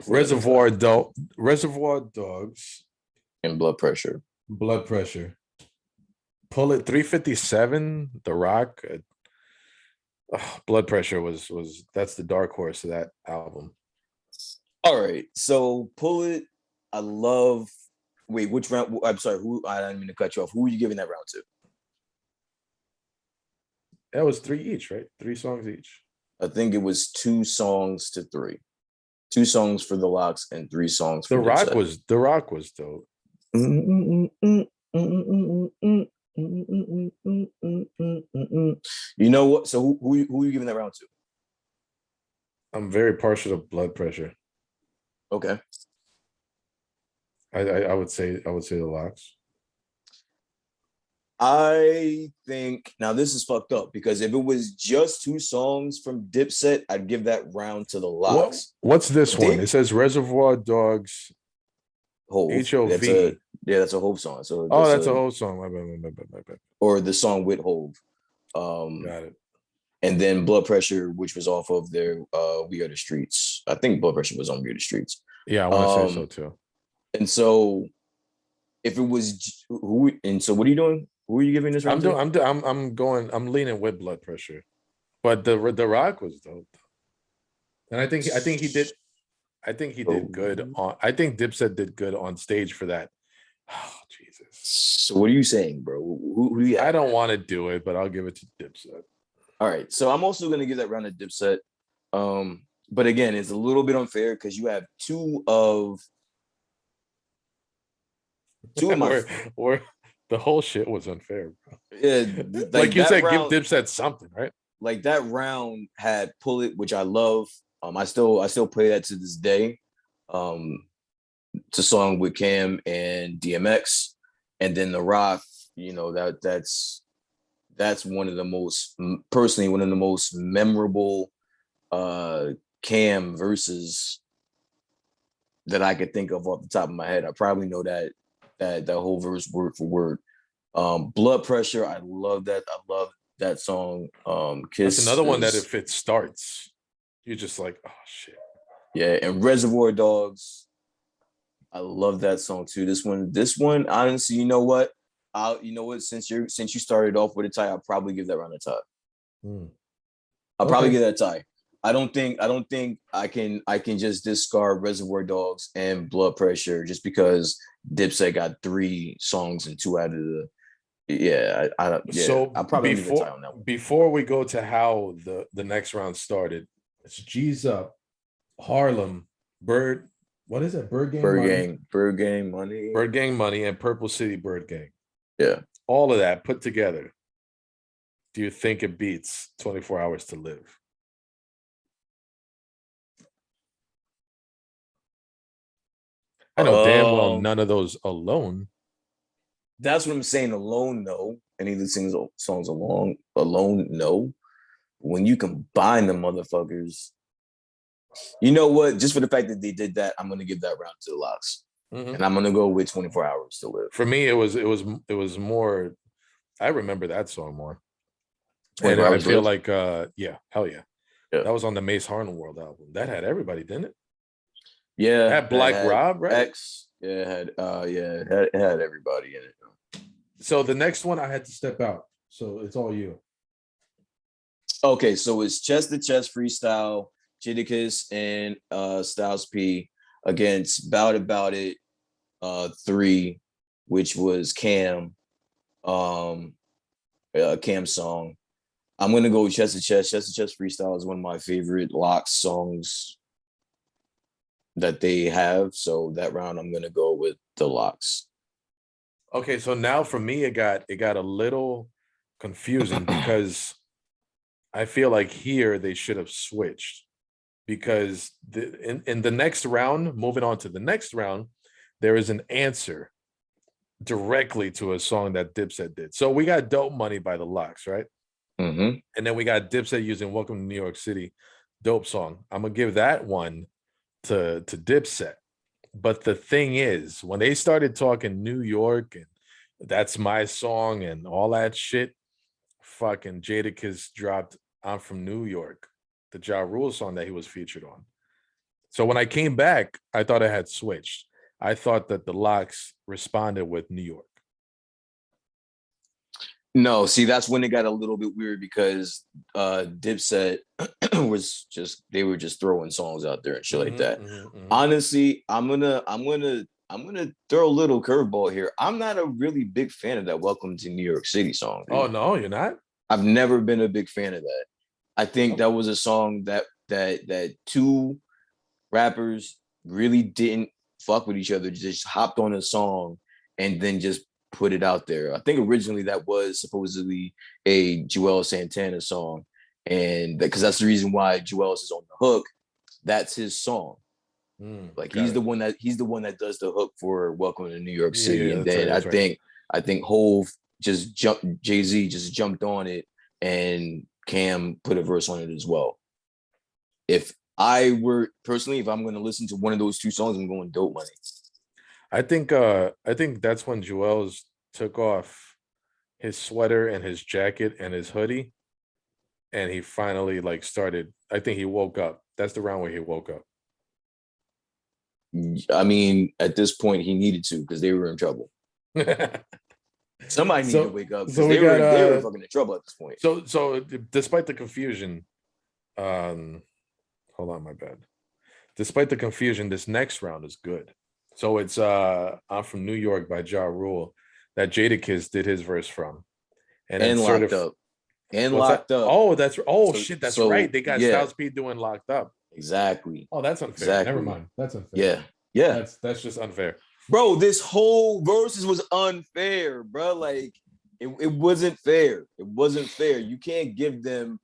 [SPEAKER 1] Reservoir Dogs
[SPEAKER 2] and Blood Pressure.
[SPEAKER 1] Pull It 357. The Rock. Blood Pressure was that's the dark horse of that album.
[SPEAKER 2] All right, so Pull It. I love. Wait, which round? I'm sorry. Who? I didn't mean to cut you off. Who are you giving that round to?
[SPEAKER 1] That was 3 each, right? 3 songs each.
[SPEAKER 2] I think it was 2 songs to 3. 2 songs for the locks and 3 songs for
[SPEAKER 1] The Rock was dope.
[SPEAKER 2] You know what? So who are you giving that round to?
[SPEAKER 1] I'm very partial to Blood Pressure.
[SPEAKER 2] Okay.
[SPEAKER 1] I would say the locks.
[SPEAKER 2] I think now this is fucked up, because if it was just 2 songs from Dipset, I'd give that round to the locks.
[SPEAKER 1] What's this one? It says Reservoir Dogs.
[SPEAKER 2] Hove.
[SPEAKER 1] HOV.
[SPEAKER 2] That's a Hove song. So
[SPEAKER 1] that's a Hove song. My bad.
[SPEAKER 2] Or the song with Hove.
[SPEAKER 1] Got it.
[SPEAKER 2] And then Blood Pressure, which was off of their We Are the Streets. I think Blood Pressure was on We Are the Streets.
[SPEAKER 1] Yeah, I want to say so too.
[SPEAKER 2] And so if it was who, and so what are you doing? Who are you giving this round to?
[SPEAKER 1] I'm leaning with Blood Pressure. But the Rock was dope. And I think he did good on. I think Dipset did good on stage for that. Oh Jesus!
[SPEAKER 2] So what are you saying, bro? Who do you have?
[SPEAKER 1] I don't want to do it, but I'll give it to Dipset.
[SPEAKER 2] All right, so I'm also going to give that round to Dipset. But again, it's a little bit unfair because you have two of my.
[SPEAKER 1] Or the whole shit was unfair, bro.
[SPEAKER 2] Yeah,
[SPEAKER 1] like you said, round, give Dipset something, right?
[SPEAKER 2] Like that round had Pull It, which I love. I still play that to this day. It's a song with Cam and DMX, and then The Rock. You know that's that's one of the most personally one of the most memorable Cam verses that I could think of off the top of my head. I probably know that whole verse word for word. Blood Pressure, I love that. I love that song.
[SPEAKER 1] That's
[SPEAKER 2] Kiss
[SPEAKER 1] another one that
[SPEAKER 2] is,
[SPEAKER 1] if it starts, you're just like, oh shit.
[SPEAKER 2] yeah, and Reservoir Dogs. I love that song too. This one, honestly, you know what? You know what? Since you started off with a tie, I'll probably give that round a tie.
[SPEAKER 1] Hmm.
[SPEAKER 2] I'll probably
[SPEAKER 1] Okay.
[SPEAKER 2] give that a tie. I don't think I can just discard Reservoir Dogs and Blood Pressure just because Dipset got 3 songs and 2 out of the, yeah.
[SPEAKER 1] So
[SPEAKER 2] I'll probably give it a tie
[SPEAKER 1] before
[SPEAKER 2] on that one.
[SPEAKER 1] before we go to how the next round started, it's G's up, Harlem, Bird. What is it? Bird Gang Money,
[SPEAKER 2] Bird Gang, Money.
[SPEAKER 1] Bird Gang Money, and Purple City Bird Gang.
[SPEAKER 2] Yeah.
[SPEAKER 1] All of that put together. Do you think it beats 24 Hours to Live? I know damn well
[SPEAKER 2] Um,
[SPEAKER 1] none of those alone.
[SPEAKER 2] that's what I'm saying. Alone, no. Any of the songs alone, no. When you combine the motherfuckers, you know what? Just for the fact that they did that, I'm gonna give that round to the Locks,
[SPEAKER 1] Mhm.
[SPEAKER 2] and I'm gonna go with 24 Hours to Live.
[SPEAKER 1] For me, it was more. I remember that song more, and
[SPEAKER 2] 24
[SPEAKER 1] I
[SPEAKER 2] Hours to
[SPEAKER 1] feel
[SPEAKER 2] Live.
[SPEAKER 1] like, yeah, hell yeah,
[SPEAKER 2] Yeah,
[SPEAKER 1] that was on the Mace Harlem World album. That had everybody, didn't it?
[SPEAKER 2] yeah.
[SPEAKER 1] Had
[SPEAKER 2] That
[SPEAKER 1] Black
[SPEAKER 2] had
[SPEAKER 1] Rob, right?
[SPEAKER 2] X. Yeah, it had everybody in it.
[SPEAKER 1] So the next one, I had to step out. So it's all you.
[SPEAKER 2] Okay, so it's chest to chest freestyle, Jadakiss and Styles P against Bout About It 3, which was Cam's song. I'm gonna go with chest to chest. Chest to chest freestyle is one of my favorite Locks songs that they have. So that round I'm gonna go with the Locks.
[SPEAKER 1] Okay, so now for me, it got a little confusing because I feel like here they should have switched because in the next round, moving on to the next round, there is an answer directly to a song that Dipset did. So we got Dope Money by the Locks, right?
[SPEAKER 2] Mm-hmm.
[SPEAKER 1] And then we got Dipset using Welcome to New York City, dope song. I'm gonna give that one to Dipset. But the thing is, when they started talking New York and that's my song and all that shit, fucking Jadakiss dropped I'm from New York, the Ja Rule song that he was featured on. So when I came back, I thought I had switched. I thought that the Locks responded with New York.
[SPEAKER 2] No, see, that's when it got a little bit weird because Dipset they were just throwing songs out there and shit like
[SPEAKER 1] Mhm,
[SPEAKER 2] that.
[SPEAKER 1] mhm, mhm.
[SPEAKER 2] Honestly, I'm gonna throw a little curveball here. I'm not a really big fan of that Welcome to New York City song,
[SPEAKER 1] Oh
[SPEAKER 2] dude.
[SPEAKER 1] no, you're not?
[SPEAKER 2] I've never been a big fan of that. I think
[SPEAKER 1] Oh,
[SPEAKER 2] that was a song that 2 rappers really didn't fuck with each other, just hopped on a song and then just put it out there. I think originally that was supposedly a Joel Santana song, and because that's the reason why Joel is on the hook. That's his song. Like
[SPEAKER 1] got it.
[SPEAKER 2] he's the one that does the hook for Welcome to New York
[SPEAKER 1] Yeah,
[SPEAKER 2] City,
[SPEAKER 1] yeah,
[SPEAKER 2] and
[SPEAKER 1] that's right.
[SPEAKER 2] then I
[SPEAKER 1] That's right.
[SPEAKER 2] think I think Hove just jumped Jay-Z just jumped on it, and Cam put a verse on it as well. If I were personally, if I'm going to listen to one of those 2 songs, I'm going Dope Money.
[SPEAKER 1] I think that's when Joel's took off his sweater and his jacket and his hoodie, and he finally like started. I think he woke up. That's the round where he woke up.
[SPEAKER 2] I mean, at this point, he needed to because they were in trouble. Somebody needed to
[SPEAKER 1] so
[SPEAKER 2] wake up
[SPEAKER 1] so
[SPEAKER 2] because
[SPEAKER 1] we
[SPEAKER 2] they
[SPEAKER 1] got
[SPEAKER 2] were they were fucking in trouble at this point.
[SPEAKER 1] despite the confusion, um hold on, my bad. Despite the confusion, this next round is good. So it's I'm from New York by Ja Rule that Jadakiss did his verse from. And then
[SPEAKER 2] And
[SPEAKER 1] sort
[SPEAKER 2] locked
[SPEAKER 1] of
[SPEAKER 2] up. And
[SPEAKER 1] what's that?
[SPEAKER 2] locked up.
[SPEAKER 1] Oh,
[SPEAKER 2] So
[SPEAKER 1] shit, that's right.
[SPEAKER 2] so
[SPEAKER 1] They got
[SPEAKER 2] yeah,
[SPEAKER 1] Styles P doing Locked Up.
[SPEAKER 2] exactly.
[SPEAKER 1] Oh, that's unfair. Never
[SPEAKER 2] Exactly.
[SPEAKER 1] mind. That's unfair.
[SPEAKER 2] Yeah. Yeah.
[SPEAKER 1] That's just unfair.
[SPEAKER 2] Bro, this whole verses was unfair, bro. Like it wasn't fair. It wasn't fair. You can't give them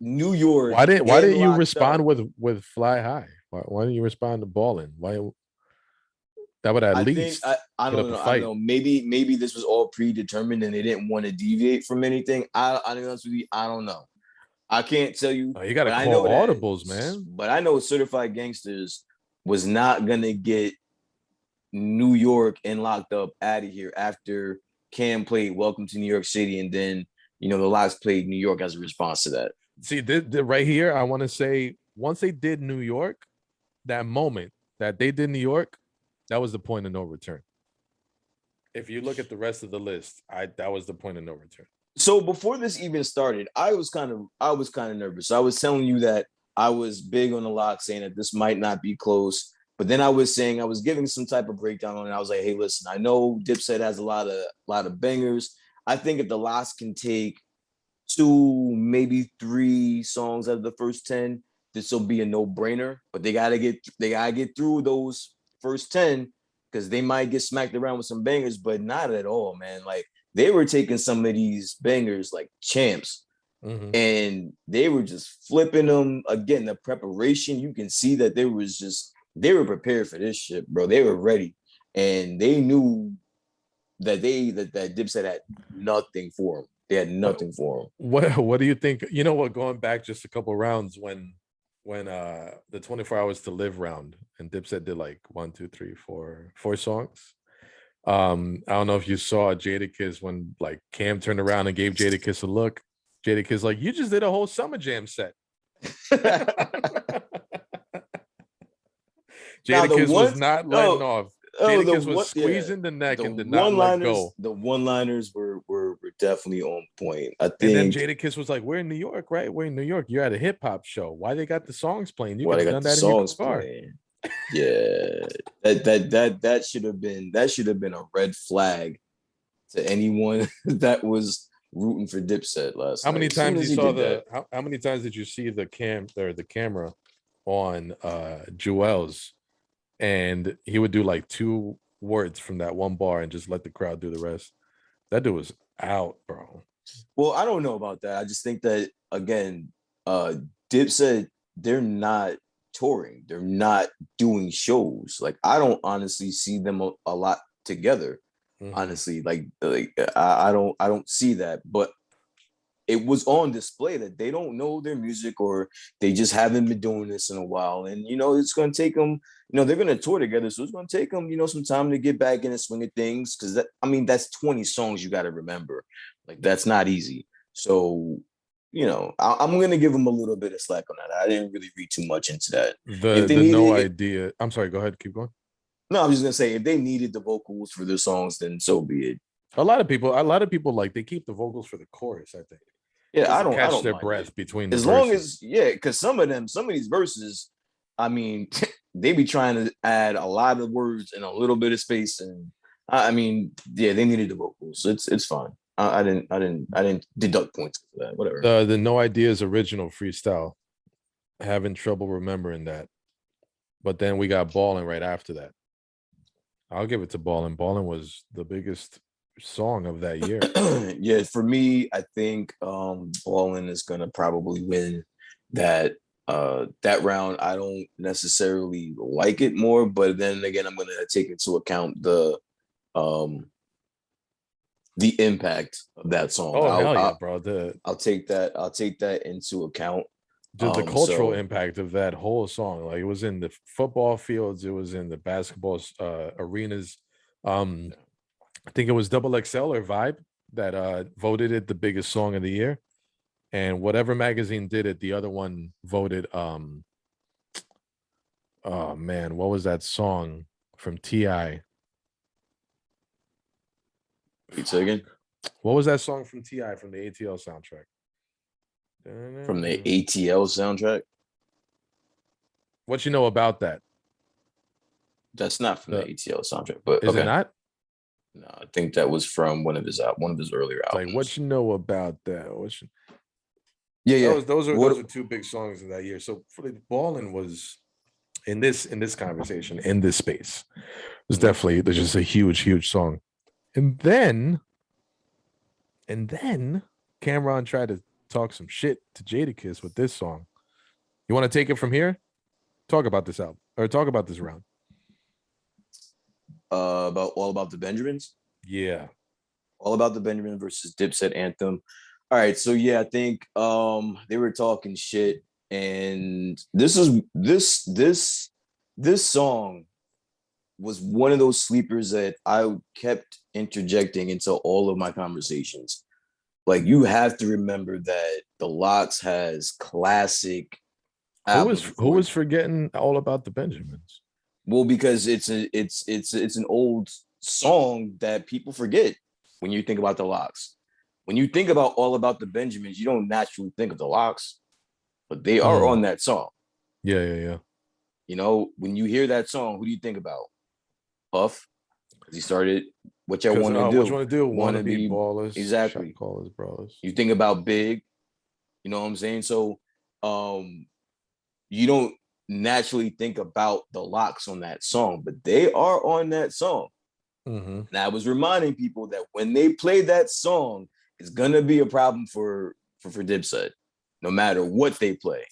[SPEAKER 2] New York
[SPEAKER 1] Why
[SPEAKER 2] and
[SPEAKER 1] didn't you
[SPEAKER 2] locked
[SPEAKER 1] respond
[SPEAKER 2] up.
[SPEAKER 1] with Fly High? Why didn't you respond to Ballin'? Why That would at
[SPEAKER 2] I think
[SPEAKER 1] least
[SPEAKER 2] I
[SPEAKER 1] put
[SPEAKER 2] don't
[SPEAKER 1] up a
[SPEAKER 2] know. I don't
[SPEAKER 1] fight.
[SPEAKER 2] know. Maybe this was all predetermined and they didn't want to deviate from anything. I to be honest with you, I don't know. I can't tell you,
[SPEAKER 1] Oh, you got to
[SPEAKER 2] but I
[SPEAKER 1] call
[SPEAKER 2] know that.
[SPEAKER 1] audibles, man.
[SPEAKER 2] But I know Certified Gangsters was not gonna get New York and Locked Up out of here after Cam played Welcome to New York City, and then the Locks played New York as a response to that.
[SPEAKER 1] See, right here, I want to say once they did New York, that moment that they did New York, that was the point of no return. If you look at the rest of the list, that was the point of no return.
[SPEAKER 2] So before this even started, I was kind of nervous. I was telling you that I was big on the lock, saying that this might not be close. But then I was giving some type of breakdown on it. I was like, hey, listen, I know Dipset has a lot of bangers. I think if the locks can take 2, maybe 3 songs out of the first 10, this will be a no-brainer. But they gotta get through those first 10 because they might get smacked around with some bangers, but not at all, man. Like they were taking some of these bangers like champs, and they were just flipping them. Again, the preparation, you can see that they were prepared for this shit, bro. They were ready, and they knew that that Dipset had nothing for them. They had nothing for them.
[SPEAKER 1] What do you think? You know what? Going back just a couple rounds when the 24 hours to live round and Dipset did like 1, 2, 3, 4 songs. I don't know if you saw Jadakiss when like Cam turned around and gave Jadakiss a look. Jadakiss like, you just did a whole Summer Jam set. Jadakiss was not letting off. Jadakiss was squeezing the neck and did not let go.
[SPEAKER 2] The one-liners were definitely on point. I
[SPEAKER 1] And then
[SPEAKER 2] think
[SPEAKER 1] Jadakiss was like, "We're in New York, right? We're in New York. You're at a hip hop show. Why they got the songs playing? You
[SPEAKER 2] why
[SPEAKER 1] could
[SPEAKER 2] they
[SPEAKER 1] have
[SPEAKER 2] got
[SPEAKER 1] done
[SPEAKER 2] the
[SPEAKER 1] that in your
[SPEAKER 2] songs
[SPEAKER 1] car."
[SPEAKER 2] playing. Yeah, that should have been a red flag to anyone that was rooting for Dipset last
[SPEAKER 1] How
[SPEAKER 2] night.
[SPEAKER 1] many
[SPEAKER 2] As soon
[SPEAKER 1] times
[SPEAKER 2] as
[SPEAKER 1] you
[SPEAKER 2] he
[SPEAKER 1] saw
[SPEAKER 2] did that,
[SPEAKER 1] how many times did you see the camera on Joel's, and he would do like 2 words from that one bar and just let the crowd do the rest. That dude was out, bro.
[SPEAKER 2] well, I don't know about that. I just think that again, Dipset, they're not touring, they're not doing shows. Like I don't honestly see them a lot together. Honestly, I don't see that, but it was on display that they don't know their music or they just haven't been doing this in a while. And, it's going to take them, they're going to tour together. So it's going to take them, some time to get back in the swing of things. Cause that's 20 songs you got to remember. Like that's not easy. So, I'm going to give them a little bit of slack on that. I didn't really read too much into that. If they
[SPEAKER 1] The no
[SPEAKER 2] needed,
[SPEAKER 1] idea. I'm sorry. Go ahead. Keep going.
[SPEAKER 2] no, I'm just going to say if they needed the vocals for their songs, then so be it.
[SPEAKER 1] A lot of people like they keep the vocals for the chorus. I think.
[SPEAKER 2] Yeah,
[SPEAKER 1] Just
[SPEAKER 2] I
[SPEAKER 1] to
[SPEAKER 2] don't. I
[SPEAKER 1] catch
[SPEAKER 2] don't
[SPEAKER 1] their
[SPEAKER 2] mind
[SPEAKER 1] breath
[SPEAKER 2] it
[SPEAKER 1] between the
[SPEAKER 2] as long
[SPEAKER 1] verses.
[SPEAKER 2] as because some of these verses, I mean, they be trying to add a lot of words in a little bit of space, and they needed the vocals. It's fine. I didn't deduct points for that. Whatever.
[SPEAKER 1] The no ideas original freestyle. Having trouble remembering that, but then we got Ballin' right after that. I'll give it to Ballin'. Ballin' was the biggest song of that year.
[SPEAKER 2] Yeah, for me, I think Ballin is gonna probably win that round. I don't necessarily like it more, but then again, I'm gonna take into account um the impact of that song.
[SPEAKER 1] Oh hell yeah, bro!
[SPEAKER 2] I'll take that into account.
[SPEAKER 1] The cultural impact of that whole song, like it was in the football fields, it was in the basketball arenas. I think it was Double XL or Vibe that voted it the biggest song of the year, and whatever magazine did it, the other one voted. Oh man, what was that song from Ti?
[SPEAKER 2] Wait, say again.
[SPEAKER 1] What was that song from Ti from the ATL soundtrack?
[SPEAKER 2] From the ATL soundtrack.
[SPEAKER 1] What you know about that?
[SPEAKER 2] That's not from the ATL soundtrack, but
[SPEAKER 1] is it not?
[SPEAKER 2] No, I think that was from one of his earlier albums.
[SPEAKER 1] Like what you know about that?
[SPEAKER 2] Yeah.
[SPEAKER 1] Those are 2 big songs of that year. So for the Ballin' was in this conversation in this space. There's definitely there's just a huge song, and then Cameron tried to talk some shit to Jadakiss with this song. You want to take it from here? Talk about this album or talk about this round.
[SPEAKER 2] about All About the Benjamins.
[SPEAKER 1] Yeah.
[SPEAKER 2] All About the Benjamins versus Dipset Anthem. All right, so yeah, I think they were talking shit, and this song was one of those sleepers that I kept interjecting into all of my conversations. Like, you have to remember that the Lox has classic albums
[SPEAKER 1] Who
[SPEAKER 2] before.
[SPEAKER 1] was forgetting All About the Benjamins?
[SPEAKER 2] Well, because it's an old song that people forget when you think about the Lox. When you think about All About the Benjamins, you don't naturally think of the Lox, but they are
[SPEAKER 1] Mm.
[SPEAKER 2] on that song.
[SPEAKER 1] Yeah, yeah, yeah.
[SPEAKER 2] You know, when you hear that song, who do you think about? Puff, because he started what y'all
[SPEAKER 1] Because
[SPEAKER 2] want to
[SPEAKER 1] what you
[SPEAKER 2] do.
[SPEAKER 1] want to do? Want
[SPEAKER 2] Want
[SPEAKER 1] to
[SPEAKER 2] to
[SPEAKER 1] be
[SPEAKER 2] be
[SPEAKER 1] ballers, shot
[SPEAKER 2] exactly.
[SPEAKER 1] callers, brawlers.
[SPEAKER 2] You think about Big, you know what I'm saying? So um you don't naturally think about the Lox on that song, but they are on that song.
[SPEAKER 1] Mm-hmm.
[SPEAKER 2] And I was reminding people that when they play that song, it's gonna be a problem for Dipset, no matter what they play,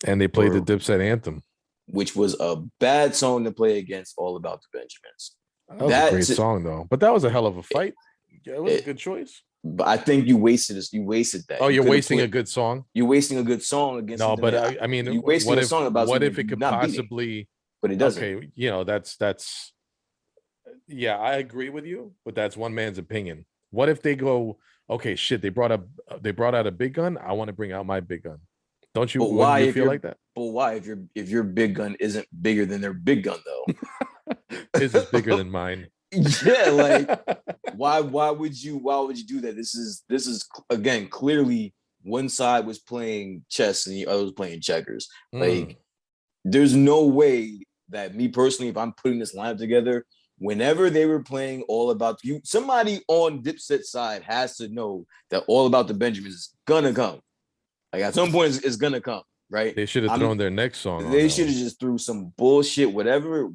[SPEAKER 1] And they played the
[SPEAKER 2] or
[SPEAKER 1] Dipset anthem.
[SPEAKER 2] which was a bad song to play against All About the Benjamins.
[SPEAKER 1] That was a great
[SPEAKER 2] That's
[SPEAKER 1] song, though. But that was a hell of a fight. Yeah, it was a
[SPEAKER 2] it,
[SPEAKER 1] good choice.
[SPEAKER 2] but I think you wasted this. You wasted that.
[SPEAKER 1] Oh,
[SPEAKER 2] You
[SPEAKER 1] you're
[SPEAKER 2] could have
[SPEAKER 1] wasting
[SPEAKER 2] put.
[SPEAKER 1] a good song.
[SPEAKER 2] You're wasting a good song against
[SPEAKER 1] No,
[SPEAKER 2] something
[SPEAKER 1] but
[SPEAKER 2] that
[SPEAKER 1] I mean,
[SPEAKER 2] you wasting a song about
[SPEAKER 1] what
[SPEAKER 2] something
[SPEAKER 1] if
[SPEAKER 2] that
[SPEAKER 1] it
[SPEAKER 2] you're
[SPEAKER 1] could
[SPEAKER 2] not beating,
[SPEAKER 1] possibly?
[SPEAKER 2] but it doesn't.
[SPEAKER 1] Okay, you know that's yeah, I agree with you, but that's one man's opinion. What if they go, okay, shit, they brought out a big gun. I want to bring out my big gun. Don't you?
[SPEAKER 2] But
[SPEAKER 1] Wouldn't
[SPEAKER 2] why
[SPEAKER 1] you
[SPEAKER 2] if
[SPEAKER 1] feel
[SPEAKER 2] you're
[SPEAKER 1] like that?
[SPEAKER 2] but why if your big gun isn't bigger than their big gun
[SPEAKER 1] His is bigger
[SPEAKER 2] though?
[SPEAKER 1] than mine.
[SPEAKER 2] Yeah, like why would you do that? This is again clearly one side was playing chess and the other was playing checkers.
[SPEAKER 1] Mm.
[SPEAKER 2] Like, there's no way that me personally, if I'm putting this lineup together, whenever they were playing All About You, somebody on Dipset side has to know that All About the Benjamins is gonna come. Like, at some point, it's gonna come, right?
[SPEAKER 1] They should have
[SPEAKER 2] I'm
[SPEAKER 1] thrown their next song on
[SPEAKER 2] they
[SPEAKER 1] that
[SPEAKER 2] should have
[SPEAKER 1] one.
[SPEAKER 2] just threw some bullshit, whatever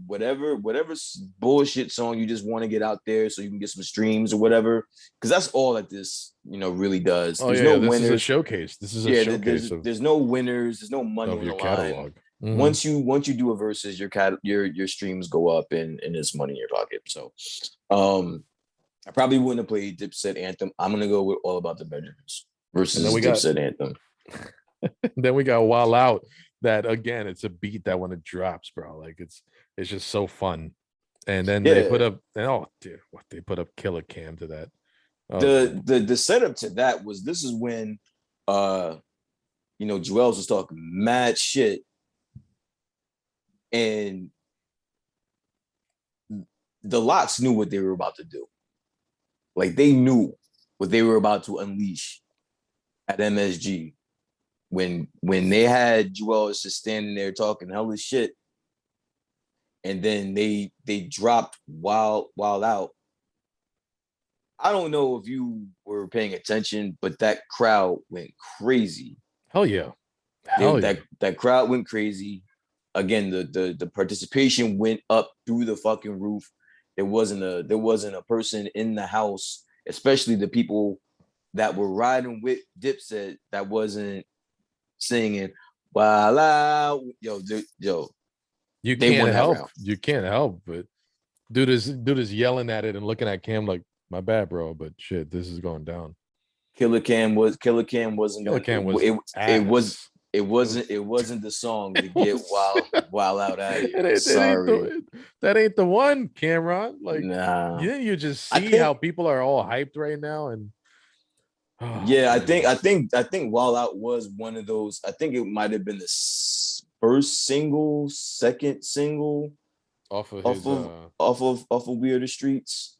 [SPEAKER 2] bullshit song you just want to get out there so you can get some streams or whatever. Because that's all that this, really does.
[SPEAKER 1] Oh
[SPEAKER 2] There's
[SPEAKER 1] yeah,
[SPEAKER 2] no
[SPEAKER 1] yeah. This is a
[SPEAKER 2] winners.
[SPEAKER 1] showcase. This is a
[SPEAKER 2] Yeah,
[SPEAKER 1] showcase
[SPEAKER 2] there's no winners. There's no money
[SPEAKER 1] of
[SPEAKER 2] on the
[SPEAKER 1] your
[SPEAKER 2] line.
[SPEAKER 1] catalog. Mm-hmm.
[SPEAKER 2] Once you do a versus, your streams go up and there's money in your pocket. So, um, I probably wouldn't have played Dipset Anthem. I'm gonna go with All About the Benjamins
[SPEAKER 1] And then
[SPEAKER 2] versus
[SPEAKER 1] we got
[SPEAKER 2] Dipset Anthem.
[SPEAKER 1] then we got Wild Out. That again, it's a beat that when it drops, bro, like it's just so fun. And then they put
[SPEAKER 2] Yeah,
[SPEAKER 1] up, oh dude, what they put up Killer Cam to that. That was
[SPEAKER 2] the
[SPEAKER 1] dope.
[SPEAKER 2] the setup to that was this is when uh Joel's was talking mad shit, and the Lox knew what they were about to do. Like, they knew what they were about to unleash at MSG when they had Joel just standing there talking hella shit, and then they dropped Wild Out. I don't know if you were paying attention, but that crowd went crazy.
[SPEAKER 1] Hell yeah.
[SPEAKER 2] They
[SPEAKER 1] Hell yeah.
[SPEAKER 2] that crowd went crazy. Again, the participation went up through the fucking roof. There wasn't a person in the house, especially the people that were riding with Dipset, that wasn't singing "Wild Out." Yo,
[SPEAKER 1] You
[SPEAKER 2] they
[SPEAKER 1] can't
[SPEAKER 2] won that
[SPEAKER 1] help.
[SPEAKER 2] round.
[SPEAKER 1] You can't help but dude is yelling at it and looking at Cam like, my bad, bro, but shit, this is going down.
[SPEAKER 2] Killer Cam wasn't
[SPEAKER 1] Killer
[SPEAKER 2] going.
[SPEAKER 1] Cam was
[SPEAKER 2] It was
[SPEAKER 1] ass.
[SPEAKER 2] it
[SPEAKER 1] It was
[SPEAKER 2] wasn't the song to
[SPEAKER 1] it
[SPEAKER 2] get
[SPEAKER 1] was
[SPEAKER 2] wild out of
[SPEAKER 1] it
[SPEAKER 2] here.
[SPEAKER 1] ain't, it ain't
[SPEAKER 2] Sorry,
[SPEAKER 1] that ain't the one, Cameron. Like,
[SPEAKER 2] nah.
[SPEAKER 1] you just
[SPEAKER 2] I
[SPEAKER 1] see how
[SPEAKER 2] think
[SPEAKER 1] people are all hyped right now, and oh
[SPEAKER 2] Yeah, I think
[SPEAKER 1] man.
[SPEAKER 2] I think I think Wild Out was one of those. I think it might have been the first single, second single
[SPEAKER 1] Off of
[SPEAKER 2] off
[SPEAKER 1] his
[SPEAKER 2] of off of We Are the Streets.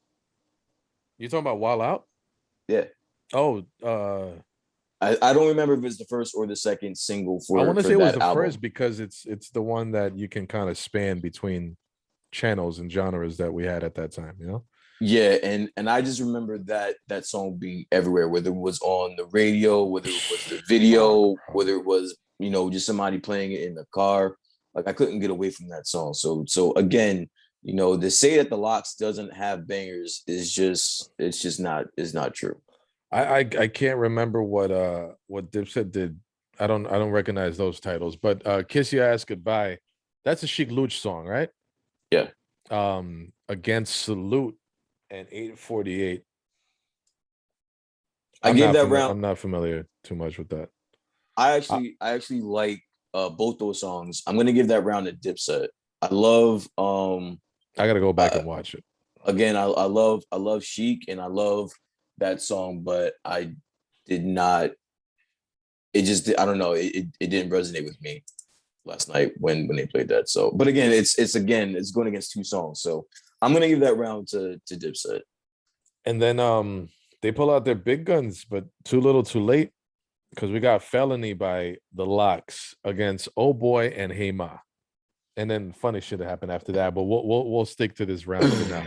[SPEAKER 1] you talking about Wild Out?
[SPEAKER 2] Yeah,
[SPEAKER 1] Oh,
[SPEAKER 2] I don't remember if it's the first or the second single
[SPEAKER 1] I
[SPEAKER 2] for
[SPEAKER 1] want to
[SPEAKER 2] for
[SPEAKER 1] say it was
[SPEAKER 2] that
[SPEAKER 1] the first
[SPEAKER 2] album.
[SPEAKER 1] because it's the one that you can kind of span between channels and genres that we had at that time, you know?
[SPEAKER 2] Yeah, and I just remember that song being everywhere, whether it was on the radio, whether it was the
[SPEAKER 1] Fuck,
[SPEAKER 2] video,
[SPEAKER 1] bro.
[SPEAKER 2] whether it was just somebody playing it in the car. Like, I couldn't get away from that song. So again, to say that the Lox doesn't have bangers is just it's not true.
[SPEAKER 1] I can't remember what Dipset did. I don't recognize those titles, but Kiss Your Ass Goodbye. That's a Chic Luch song, right?
[SPEAKER 2] Yeah,
[SPEAKER 1] against Salute and 848.
[SPEAKER 2] I gave that round.
[SPEAKER 1] I'm not familiar too much with that.
[SPEAKER 2] I actually like both those songs. I'm gonna give that round to Dipset. I love
[SPEAKER 1] I gotta go back and watch it.
[SPEAKER 2] Again, I love Chic and I love that song, but I did not. It just I don't know. It didn't resonate with me last night when they played that. So, but again, it's going against two songs. So I'm gonna give that round to Dipset.
[SPEAKER 1] And then they pull out their big guns, but too little, too late, because we got Felony by the Locks against Oh Boy and Hey Ma. And then funny shit happened after that, but we'll stick to this round for now.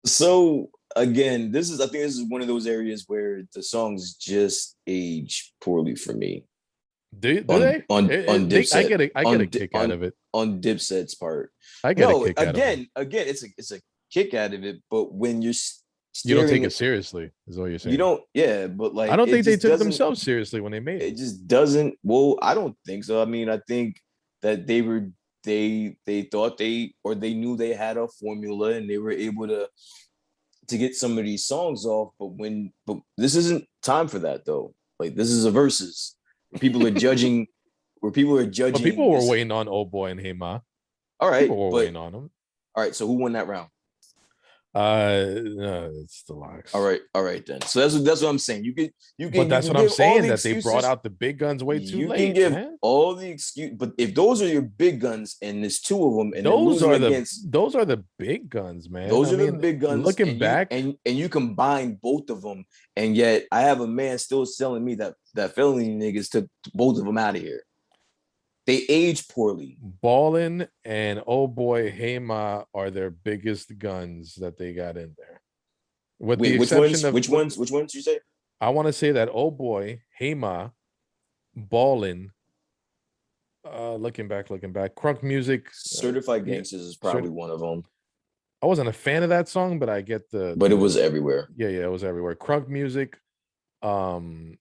[SPEAKER 2] So again, I think this is one of those areas where the songs just age poorly for me.
[SPEAKER 1] Do they?
[SPEAKER 2] On Dipset,
[SPEAKER 1] I get a kick out of it.
[SPEAKER 2] On Dipset's part.
[SPEAKER 1] I get a kick out of it.
[SPEAKER 2] Again, it's a kick out of it, but when you're
[SPEAKER 1] you don't take it seriously, is what you're saying.
[SPEAKER 2] You don't, yeah, but like
[SPEAKER 1] I don't think they took themselves seriously when they made it.
[SPEAKER 2] It just doesn't. Well, I don't think so. I mean, I think that they thought they knew they had a formula and they were able to get some of these songs off. But this isn't time for that though. Like this is a versus where people are judging. But people
[SPEAKER 1] were waiting on Oh Boy and Hey Ma.
[SPEAKER 2] All right,
[SPEAKER 1] people were waiting on them.
[SPEAKER 2] All right, so who won that round?
[SPEAKER 1] No, it's the Locks.
[SPEAKER 2] All right then. So that's what I'm saying. You can.
[SPEAKER 1] But that's what I'm saying. That they brought out the big guns way too late. You can give
[SPEAKER 2] all the excuse, but if those are your big guns and there's two of them, and
[SPEAKER 1] those are the big guns, man.
[SPEAKER 2] Those are the big guns.
[SPEAKER 1] Looking back,
[SPEAKER 2] and you combine both of them, and yet I have a man still telling me that Felony niggas took both of them out of here. They age poorly.
[SPEAKER 1] Ballin and Oh Boy Hey Ma are their biggest guns that they got in there.
[SPEAKER 2] With the exception of which ones you say?
[SPEAKER 1] I want to say that Oh Boy Hey Ma, Ballin. Looking back, Crunk Music.
[SPEAKER 2] Certified Gangsters is probably one of them.
[SPEAKER 1] I wasn't a fan of that song, but I get
[SPEAKER 2] But it was everywhere.
[SPEAKER 1] Yeah, it was everywhere. Crunk Music, and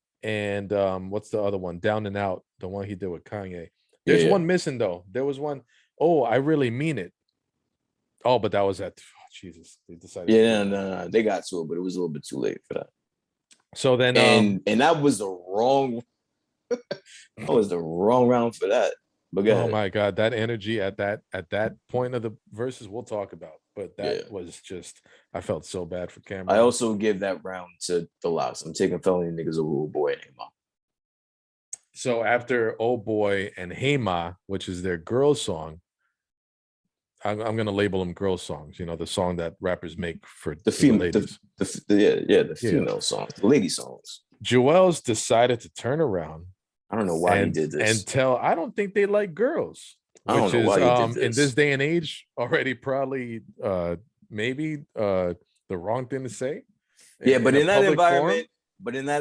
[SPEAKER 1] what's the other one? Down and Out, the one he did with Kanye. There's one missing though. There was one. Oh, I Really Mean It. Oh, but that was at Jesus. They decided.
[SPEAKER 2] Yeah, no, they got to it, but it was a little bit too late for that.
[SPEAKER 1] So then,
[SPEAKER 2] and that was the wrong. That was the wrong round for that. But go ahead.
[SPEAKER 1] My God, that energy at that point of the verses, we'll talk about. But that was just, I felt so bad for Cameron.
[SPEAKER 2] I also give that round to the Locks. I'm taking Felony niggas over Oh Boy and Hey Ma.
[SPEAKER 1] So after Oh Boy and Hey Ma, which is their girl song, I'm going to label them girl songs. You know, the song that rappers make for the female ladies.
[SPEAKER 2] The female songs, the lady songs.
[SPEAKER 1] Joel's decided to turn around.
[SPEAKER 2] I don't know why he did this.
[SPEAKER 1] And I don't think they like girls.
[SPEAKER 2] I don't know why he did this.
[SPEAKER 1] In this day and age, already probably maybe the wrong thing to say.
[SPEAKER 2] Yeah, but in that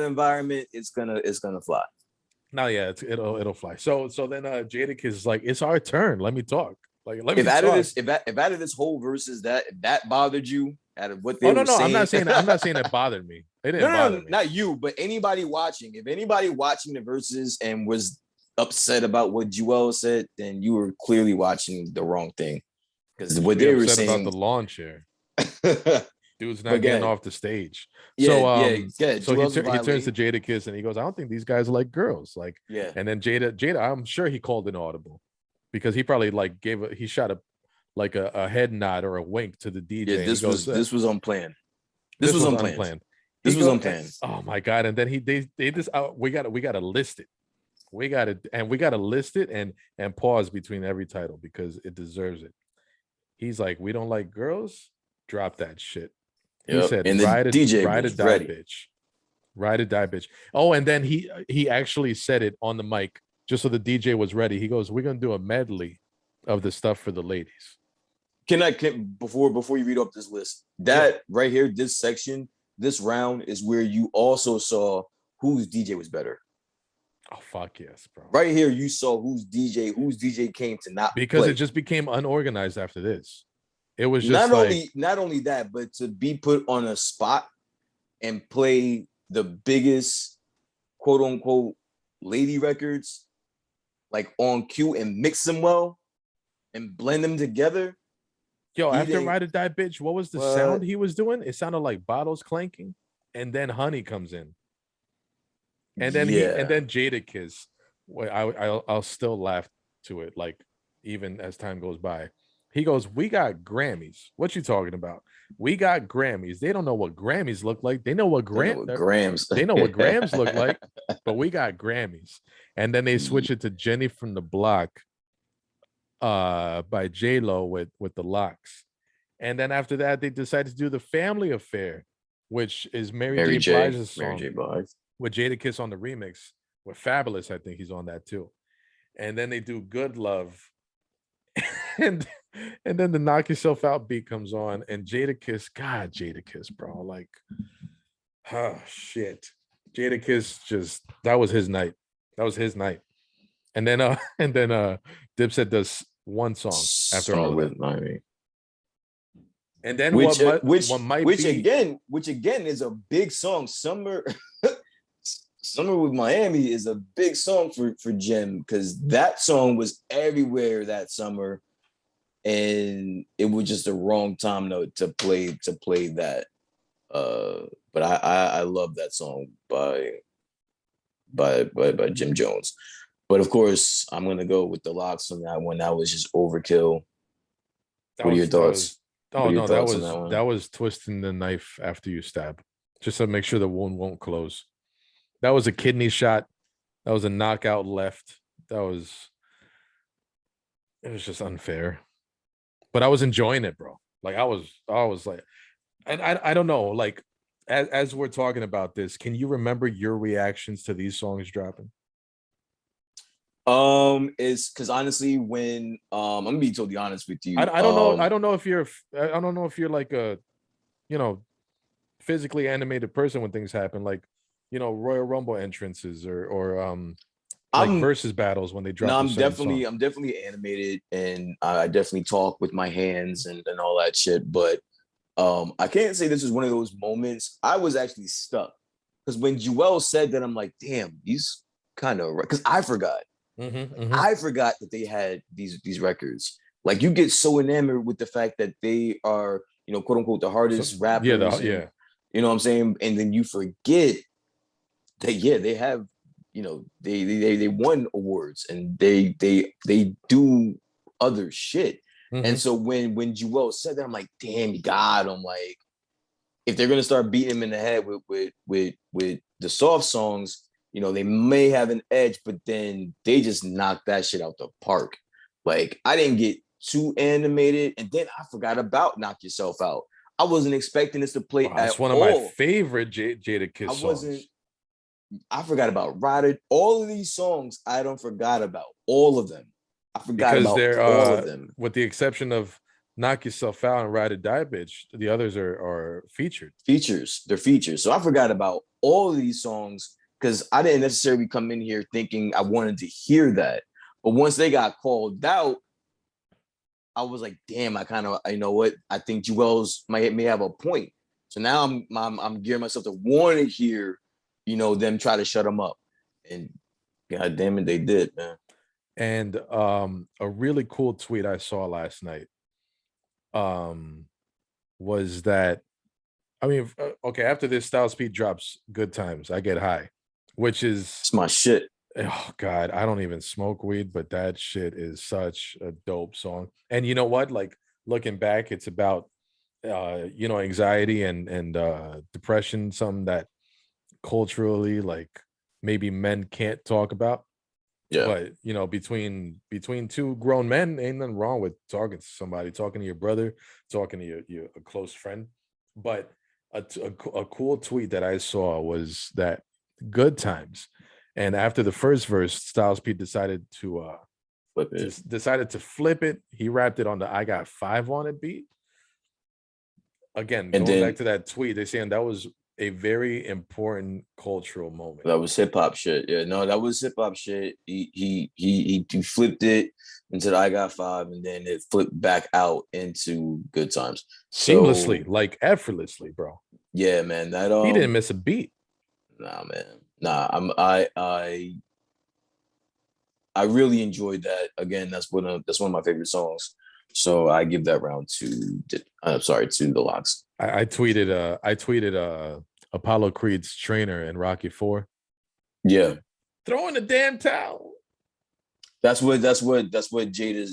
[SPEAKER 2] environment, it's gonna fly.
[SPEAKER 1] No, yeah, it'll fly. So then Jadakiss is like, it's our turn. Let me talk. Like, let me
[SPEAKER 2] talk. If out of this whole versus that bothered you, out of what they were saying.
[SPEAKER 1] I'm not saying it bothered me. It didn't bother me.
[SPEAKER 2] Not you, but anybody watching. If anybody watching the verses and was upset about what Joel said, then you were clearly watching the wrong thing. Because what they were saying
[SPEAKER 1] about the lawn chair. Dude's not getting off the stage. So he turns to Jadakiss and he goes, I don't think these guys like girls. Like, and then Jada, I'm sure he called an audible because he probably like he shot a head nod or a wink to the DJ.
[SPEAKER 2] Yeah, this was unplanned. This was unplanned. This was unplanned.
[SPEAKER 1] Oh my God. And then they just we gotta list it. We gotta list it and pause between every title because it deserves it. He's like, we don't like girls, drop that shit. He said,
[SPEAKER 2] and ride or die,
[SPEAKER 1] bitch. Ride or die, bitch. Oh, and then he actually said it on the mic just so the DJ was ready. He goes, we're gonna do a medley of the stuff for the ladies.
[SPEAKER 2] Before you read up this list, that right here, this section, this round is where you also saw whose DJ was better.
[SPEAKER 1] Oh fuck yes, bro!
[SPEAKER 2] Right here, you saw whose DJ came to not
[SPEAKER 1] because
[SPEAKER 2] play.
[SPEAKER 1] It just became unorganized after this. It was just
[SPEAKER 2] not only that, but to be put on a spot and play the biggest quote unquote lady records like on cue and mix them well and blend them together.
[SPEAKER 1] Yo,
[SPEAKER 2] He
[SPEAKER 1] after
[SPEAKER 2] didn't
[SPEAKER 1] Ride or Die Bitch, what was the sound
[SPEAKER 2] what
[SPEAKER 1] he was doing? It sounded like bottles clanking, and then Honey comes in, and
[SPEAKER 2] yeah.
[SPEAKER 1] then Jadakiss. Well, I'll still laugh to it, like even as time goes by. He goes, "We got Grammys. What you talking about? We got Grammys. They don't know what Grammys look like. They know what
[SPEAKER 2] Don't know
[SPEAKER 1] Grant.
[SPEAKER 2] what grams.
[SPEAKER 1] They know what Grams look like, but we got Grammys." And then they switch
[SPEAKER 2] Ye-
[SPEAKER 1] it to Jenny from the Block, by J Lo with the locks. And then after that, they decided to do the Family Affair, which is Mary J. Blige's
[SPEAKER 2] Mary
[SPEAKER 1] song
[SPEAKER 2] J. Blige.
[SPEAKER 1] with Jadakiss on the remix. With Fabulous, I think he's on that too. And then they do Good Love, and and then the Knock Yourself Out beat comes on, and Jadakiss, God, Jadakiss, bro, like, oh shit, Jadakiss just that was his night. That was his night. And then and then Dipset does one song after all
[SPEAKER 2] Summer
[SPEAKER 1] of that.
[SPEAKER 2] with Miami.
[SPEAKER 1] And then what might be
[SPEAKER 2] Which again is a big song. Summer with Miami is a big song for Jim because that song was everywhere that summer, and it was just the wrong time to play that. But I love that song by Jim Jones. But of course, I'm gonna go with the locks on that one. That was just overkill. What are your
[SPEAKER 1] that
[SPEAKER 2] thoughts?
[SPEAKER 1] was oh
[SPEAKER 2] What are your
[SPEAKER 1] no,
[SPEAKER 2] thoughts on that
[SPEAKER 1] that
[SPEAKER 2] one?
[SPEAKER 1] was twisting the knife after you stab, just to make sure the wound won't close. That was a kidney shot. That was a knockout left. That was it was just unfair. But I was enjoying it, bro. Like I was like, and I don't know, like as we're talking about this, can you remember your reactions to these songs dropping?
[SPEAKER 2] Is because honestly, when I'm gonna be totally honest with you,
[SPEAKER 1] I don't know. I don't know if you're. I don't know if you're like a, you know, physically animated person when things happen, like, Royal Rumble entrances or like
[SPEAKER 2] I'm
[SPEAKER 1] versus battles when they
[SPEAKER 2] no,
[SPEAKER 1] drop a certain song.
[SPEAKER 2] I'm definitely animated, and I definitely talk with my hands and all that shit. But I can't say this is one of those moments. I was actually stuck because when Joel said that, I'm like, damn, he's kind of right. Because
[SPEAKER 1] Mm-hmm.
[SPEAKER 2] I forgot that they had these records. Like you get so enamored with the fact that they are, quote unquote, the
[SPEAKER 1] So
[SPEAKER 2] hardest
[SPEAKER 1] yeah,
[SPEAKER 2] rappers, and
[SPEAKER 1] yeah,
[SPEAKER 2] you know what I'm saying, and then you forget that yeah, they have, they won awards and they do other shit. And
[SPEAKER 1] mm-hmm.
[SPEAKER 2] so when Joel said that, I'm like, damn, you got him. Like, if they're gonna start beating him in the head with the soft songs, they may have an edge, but then they just knocked that shit out the park. Like, I didn't get too animated, and then I forgot about Knock Yourself Out. I wasn't expecting this to play
[SPEAKER 1] Wow,
[SPEAKER 2] at
[SPEAKER 1] that's one of my
[SPEAKER 2] all.
[SPEAKER 1] favorite Jada
[SPEAKER 2] I
[SPEAKER 1] Kiss
[SPEAKER 2] wasn't.
[SPEAKER 1] songs
[SPEAKER 2] I forgot about Rider. All of these songs, I don't forgot about all of them. I forgot
[SPEAKER 1] because
[SPEAKER 2] about
[SPEAKER 1] they're
[SPEAKER 2] all of them.
[SPEAKER 1] with the exception of Knock Yourself Out and Ride or Die Bitch, the others are featured.
[SPEAKER 2] Features, they're features. So I forgot about all of these songs because I didn't necessarily come in here thinking I wanted to hear that. But once they got called out, I was like, damn, I kind of, you know what? I think Joel's may have a point. So now I'm gearing myself to want to hear, them try to shut him up. And god damn it, they did, man.
[SPEAKER 1] And a really cool tweet I saw last night um was that, I mean, okay, after this Styles P drops Good Times, I Get High, which is,
[SPEAKER 2] It's my shit.
[SPEAKER 1] oh God, I don't even smoke weed, but that shit is such a dope song. And you know what? Like looking back, it's about anxiety and depression, something that culturally, like, maybe men can't talk about.
[SPEAKER 2] Yeah.
[SPEAKER 1] But between two grown men, ain't nothing wrong with talking to somebody, talking to your brother, talking to your a close friend. But a cool tweet that I saw was that Good Times, and after the first verse, Styles P
[SPEAKER 2] Flip it.
[SPEAKER 1] decided to flip it. He rapped it on the I Got Five on it beat. Again,
[SPEAKER 2] And
[SPEAKER 1] going back
[SPEAKER 2] then
[SPEAKER 1] to that tweet, they're saying that was a very important cultural moment.
[SPEAKER 2] that was hip hop shit. Yeah, no, that was hip hop shit. He flipped it into the I Got Five, and then it flipped back out into Good Times.
[SPEAKER 1] Seamlessly,
[SPEAKER 2] So
[SPEAKER 1] like effortlessly, bro.
[SPEAKER 2] yeah, man, that
[SPEAKER 1] He didn't miss a beat.
[SPEAKER 2] nah, man, nah. I really enjoyed that. Again, that's one of my favorite songs. So I give that round to to the Locks.
[SPEAKER 1] I tweeted Apollo Creed's trainer in Rocky 4
[SPEAKER 2] Yeah,
[SPEAKER 1] throwing the damn towel.
[SPEAKER 2] that's what Jada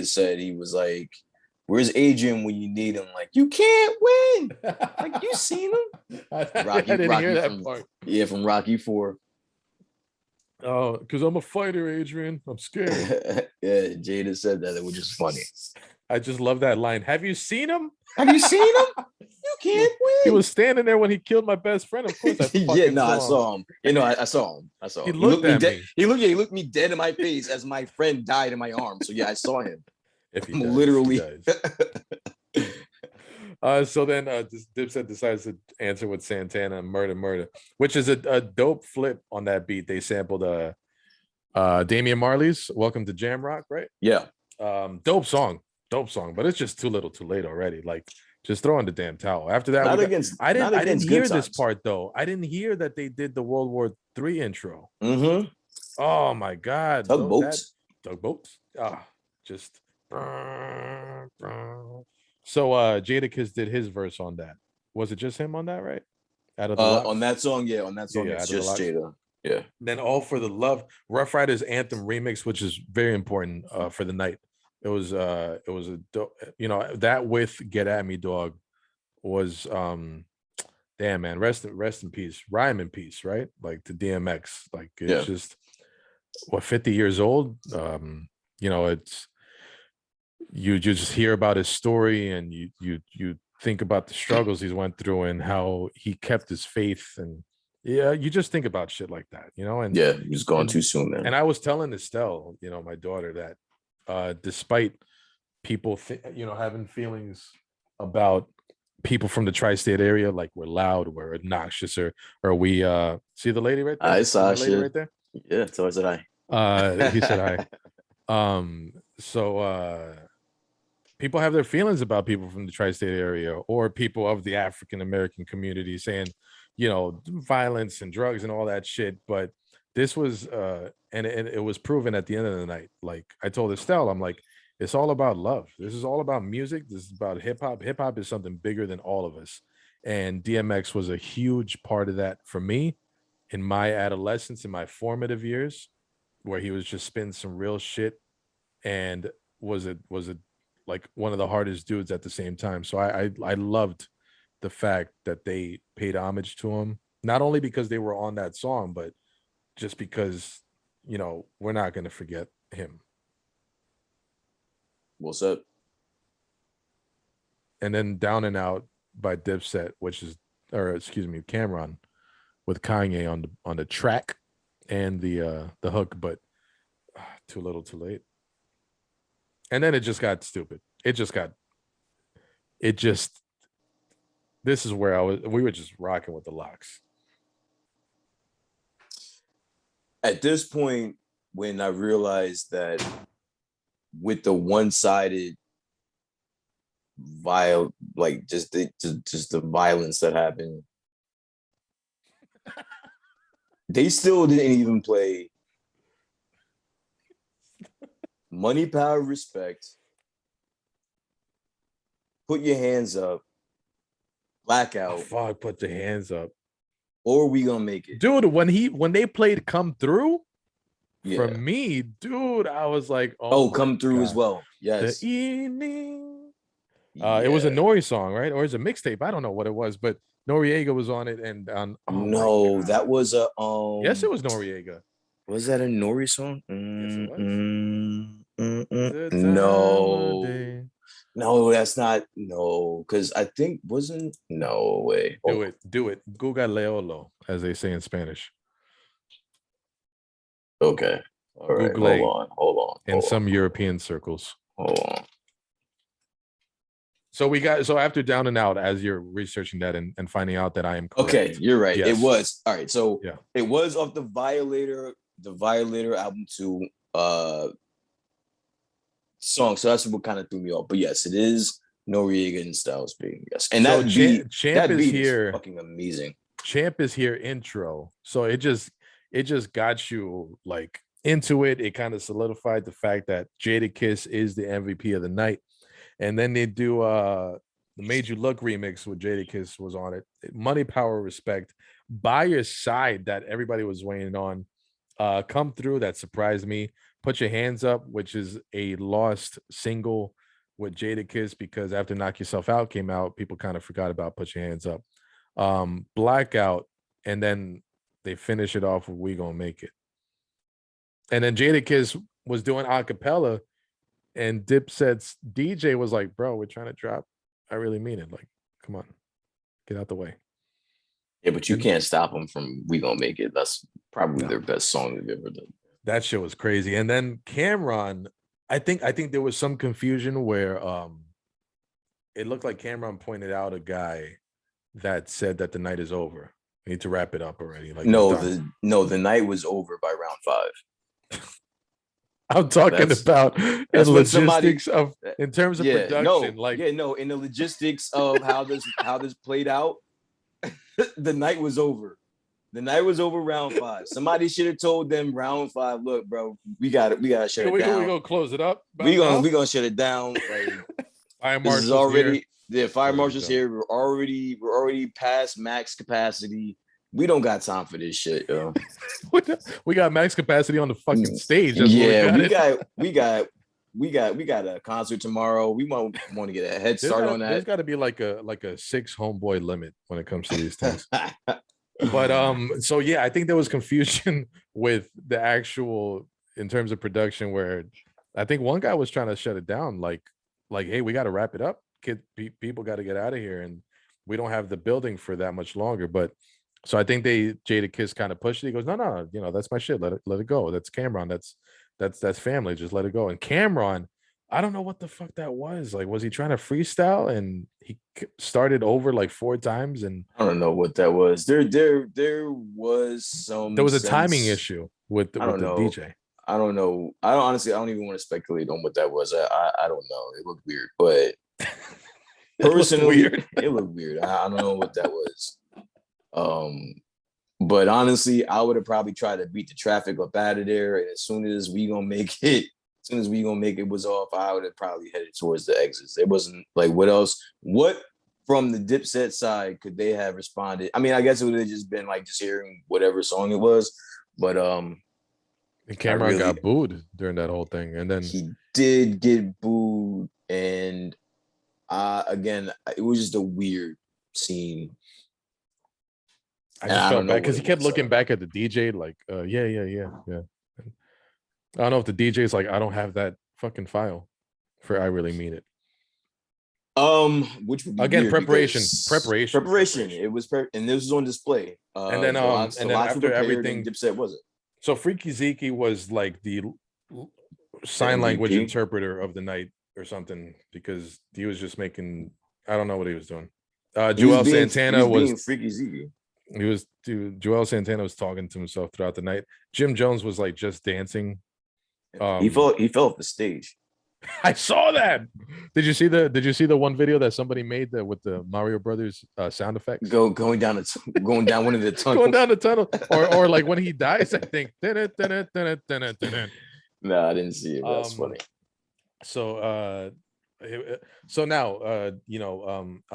[SPEAKER 2] said. He was like, "Where's Adrian when you need him? Like, you can't win. Like, you seen him?
[SPEAKER 1] I
[SPEAKER 2] Rocky,
[SPEAKER 1] didn't hear
[SPEAKER 2] Rocky
[SPEAKER 1] that
[SPEAKER 2] from
[SPEAKER 1] part.
[SPEAKER 2] from Rocky 4."
[SPEAKER 1] Oh, because I'm a fighter, Adrian. I'm scared.
[SPEAKER 2] Yeah, Jada said that, which is funny.
[SPEAKER 1] I just love that line. Have you seen him?
[SPEAKER 2] Have you seen him? You can't
[SPEAKER 1] He
[SPEAKER 2] win.
[SPEAKER 1] was standing there when he killed my best friend. Of course, I
[SPEAKER 2] Yeah,
[SPEAKER 1] fucking
[SPEAKER 2] no, I
[SPEAKER 1] saw him.
[SPEAKER 2] saw him. You know, I saw him. I saw
[SPEAKER 1] He
[SPEAKER 2] him. He
[SPEAKER 1] looked
[SPEAKER 2] looked me
[SPEAKER 1] at
[SPEAKER 2] dead.
[SPEAKER 1] me.
[SPEAKER 2] He looked me dead in my face as my friend died in my arms. So yeah, I saw him.
[SPEAKER 1] If he
[SPEAKER 2] I'm
[SPEAKER 1] dies, he
[SPEAKER 2] literally.
[SPEAKER 1] dies. So then Dipset decides to answer with Santana Murder Murder, which is a dope flip on that beat. They sampled Damian Marley's Welcome to Jam Rock, right?
[SPEAKER 2] Yeah.
[SPEAKER 1] Dope song, but it's just too little too late already. Like, just throw in the damn towel. After that, I didn't hear this part though. I didn't hear that they did the World War III intro.
[SPEAKER 2] Mm-hmm.
[SPEAKER 1] Oh my God.
[SPEAKER 2] Tugboats.
[SPEAKER 1] Tugboats. Just so Jadakiss did his verse on that. Was it just him on that, right? Out of the Locks?
[SPEAKER 2] On that song, yeah. On that song, it's just Jada. Yeah.
[SPEAKER 1] Then All for the Love, Rough Riders Anthem remix, which is very important for the night. It was a that with Get At Me Dog was damn, man, rest in peace, rhyme in peace, right? Like the DMX, like it's just 50 years old. It's you just hear about his story and you think about the struggles he's went through and how he kept his faith, and you just think about shit like that, and
[SPEAKER 2] he's gone too soon, man.
[SPEAKER 1] And I was telling Estelle, my daughter, that despite people having feelings about people from the tri-state area, like we're loud, we're obnoxious, or we see the lady right there?
[SPEAKER 2] I saw
[SPEAKER 1] the lady right there.
[SPEAKER 2] Yeah, so I said hi.
[SPEAKER 1] He said hi. So people have their feelings about people from the tri-state area or people of the African American community, saying, violence and drugs and all that shit. But this was and it was proven at the end of the night. Like I told Estelle, I'm like, it's all about love. This is all about music. This is about hip hop. Hip hop is something bigger than all of us. And DMX was a huge part of that for me in my adolescence, in my formative years, where he was just spitting some real shit and was like one of the hardest dudes at the same time. So I loved the fact that they paid homage to him, not only because they were on that song, but just because, we're not going to forget him.
[SPEAKER 2] What's up?
[SPEAKER 1] And then Down and Out by Dipset, Cameron, with Kanye on the track and the hook, but too little too late. And then it just got stupid. This is where we were just rocking with the Locks.
[SPEAKER 2] At this point, when I realized that with the one-sided just the violence that happened, they still didn't even play Money, Power, Respect, Put Your Hands Up, Blackout.
[SPEAKER 1] Oh, fuck, Put Your Hands Up.
[SPEAKER 2] Or We Gonna Make It.
[SPEAKER 1] Dude, when they played Come Through, for me, dude, I was like,
[SPEAKER 2] Come Through God. As well. Yes.
[SPEAKER 1] The evening. It was a Nori song, right? Or is it a mixtape? I don't know what it was, but Noriega was on it. And
[SPEAKER 2] no, that was a
[SPEAKER 1] yes, it was Noriega.
[SPEAKER 2] Was that a Nori song?
[SPEAKER 1] Yes, it
[SPEAKER 2] was. No, that's not. No, because I think wasn't. No way.
[SPEAKER 1] Do it. Googleolo, as they say in Spanish.
[SPEAKER 2] Okay. All right. Hold on.
[SPEAKER 1] In some European circles.
[SPEAKER 2] Hold on.
[SPEAKER 1] So after Down and Out, as you're researching that and finding out that I am correct.
[SPEAKER 2] Okay, you're right. Yes. It was. All right. So it was off the Violator album too. Song. So that's what kind of threw me off. But yes, it is Noriega and Styles P. Yes. And so
[SPEAKER 1] Champ is here.
[SPEAKER 2] Is fucking amazing.
[SPEAKER 1] Champ is here intro. So it just got you like into it, it kind of solidified the fact that Jadakiss is the MVP of the night. And then they do the Made You Look remix with Jadakiss was on it. Money, Power, Respect, By Your Side, that everybody was waiting on. Come Through, that surprised me. Put Your Hands Up, which is a lost single with Jadakiss because after Knock Yourself Out came out, people kind of forgot about Put Your Hands Up. Blackout, and then they finish it off with We Gonna Make It. And then Jadakiss was doing a cappella, and Dipset's DJ was like, "Bro, we're trying to drop. I really mean it. Like, come on, get out the way."
[SPEAKER 2] Yeah, but you
[SPEAKER 1] And
[SPEAKER 2] can't stop them from "We Gonna Make It." That's probably
[SPEAKER 1] no,
[SPEAKER 2] their best song they've ever done.
[SPEAKER 1] that shit was crazy. And then Cameron, I think there was some confusion where it looked like Cameron pointed out a guy that said that the night is over. We need to wrap it up already. Like it's done.
[SPEAKER 2] The night was over by round 5.
[SPEAKER 1] I'm talking
[SPEAKER 2] That's
[SPEAKER 1] about in
[SPEAKER 2] that's when somebody
[SPEAKER 1] logistics of in terms of
[SPEAKER 2] yeah, no,
[SPEAKER 1] production. Like
[SPEAKER 2] yeah, no, in the logistics of how this played out, the night was over. The night was over round 5. Somebody should have told them round 5, look, bro, we gotta shut it
[SPEAKER 1] we
[SPEAKER 2] down.
[SPEAKER 1] gonna close it up.
[SPEAKER 2] We gonna shut it down. Like
[SPEAKER 1] Fire
[SPEAKER 2] this is
[SPEAKER 1] marshal's
[SPEAKER 2] already
[SPEAKER 1] here.
[SPEAKER 2] the fire
[SPEAKER 1] Yeah,
[SPEAKER 2] marshal's
[SPEAKER 1] done.
[SPEAKER 2] here. We're already past max capacity. We don't got time for this shit, yo.
[SPEAKER 1] We got max capacity on the fucking stage. That's what
[SPEAKER 2] Yeah,
[SPEAKER 1] we got.
[SPEAKER 2] we got a concert tomorrow. We want to get a head start on
[SPEAKER 1] There's
[SPEAKER 2] that.
[SPEAKER 1] got to be like a 6 homeboy limit when it comes to these things. But so yeah, I think there was confusion with the actual in terms of production where I think one guy was trying to shut it down, like hey, we got to wrap it up. People got to get out of here, and we don't have the building for that much longer. But so I think Jadakiss kind of pushed it. He goes, no, that's my shit. Let it go. That's Cameron. That's family. Just let it go. And Cameron, I don't know what the fuck that was. Like, was he trying to freestyle and he started over like 4 times? And
[SPEAKER 2] I don't know what that was. There was
[SPEAKER 1] there
[SPEAKER 2] some
[SPEAKER 1] was a timing
[SPEAKER 2] sense.
[SPEAKER 1] issue with
[SPEAKER 2] I
[SPEAKER 1] with
[SPEAKER 2] don't
[SPEAKER 1] the
[SPEAKER 2] know.
[SPEAKER 1] DJ.
[SPEAKER 2] I don't know. I don't honestly. I don't even want to speculate on what that was. I don't know. It looked weird, but
[SPEAKER 1] It looked
[SPEAKER 2] personally,
[SPEAKER 1] weird.
[SPEAKER 2] it looked weird. I don't know what that was. Um, but honestly, I would have probably tried to beat the traffic up out of there. And as soon as We Gonna Make It, as soon as We Gonna Make It was off, I would have probably headed towards the exits. It wasn't like what else? What from the Dipset side could they have responded? I mean, I guess it would have just been like just hearing whatever song it was. But
[SPEAKER 1] And
[SPEAKER 2] I
[SPEAKER 1] Cameron
[SPEAKER 2] really
[SPEAKER 1] got booed during that whole thing. And then
[SPEAKER 2] he did get booed, and again, it was just a weird scene.
[SPEAKER 1] I
[SPEAKER 2] And
[SPEAKER 1] just
[SPEAKER 2] I
[SPEAKER 1] felt
[SPEAKER 2] don't know
[SPEAKER 1] bad
[SPEAKER 2] what
[SPEAKER 1] because he
[SPEAKER 2] it
[SPEAKER 1] kept
[SPEAKER 2] was.
[SPEAKER 1] looking back at the DJ like, yeah. I don't know if the DJ's like, I don't have that fucking file for I really mean it.
[SPEAKER 2] Which would be
[SPEAKER 1] Again,
[SPEAKER 2] weird because
[SPEAKER 1] preparation.
[SPEAKER 2] It was and this was on display.
[SPEAKER 1] And then
[SPEAKER 2] The lots were
[SPEAKER 1] after
[SPEAKER 2] prepared, and
[SPEAKER 1] everything,
[SPEAKER 2] Dipset wasn't.
[SPEAKER 1] so Freaky Zeke was like the
[SPEAKER 2] The
[SPEAKER 1] sign language
[SPEAKER 2] MVP.
[SPEAKER 1] interpreter of the night or something because he was just making, I don't know what he was doing.
[SPEAKER 2] He was
[SPEAKER 1] Joel Santana
[SPEAKER 2] being freaky Zeke.
[SPEAKER 1] Joel Santana was talking to himself throughout the night. Jim Jones was like just dancing.
[SPEAKER 2] He fell off the stage.
[SPEAKER 1] I saw that. Did you see the one video that somebody made with the Mario Brothers sound effects?
[SPEAKER 2] Going down one of the tunnels.
[SPEAKER 1] Going down the tunnel, or like when he dies, I think.
[SPEAKER 2] No, I didn't see it. That's funny.
[SPEAKER 1] So so now I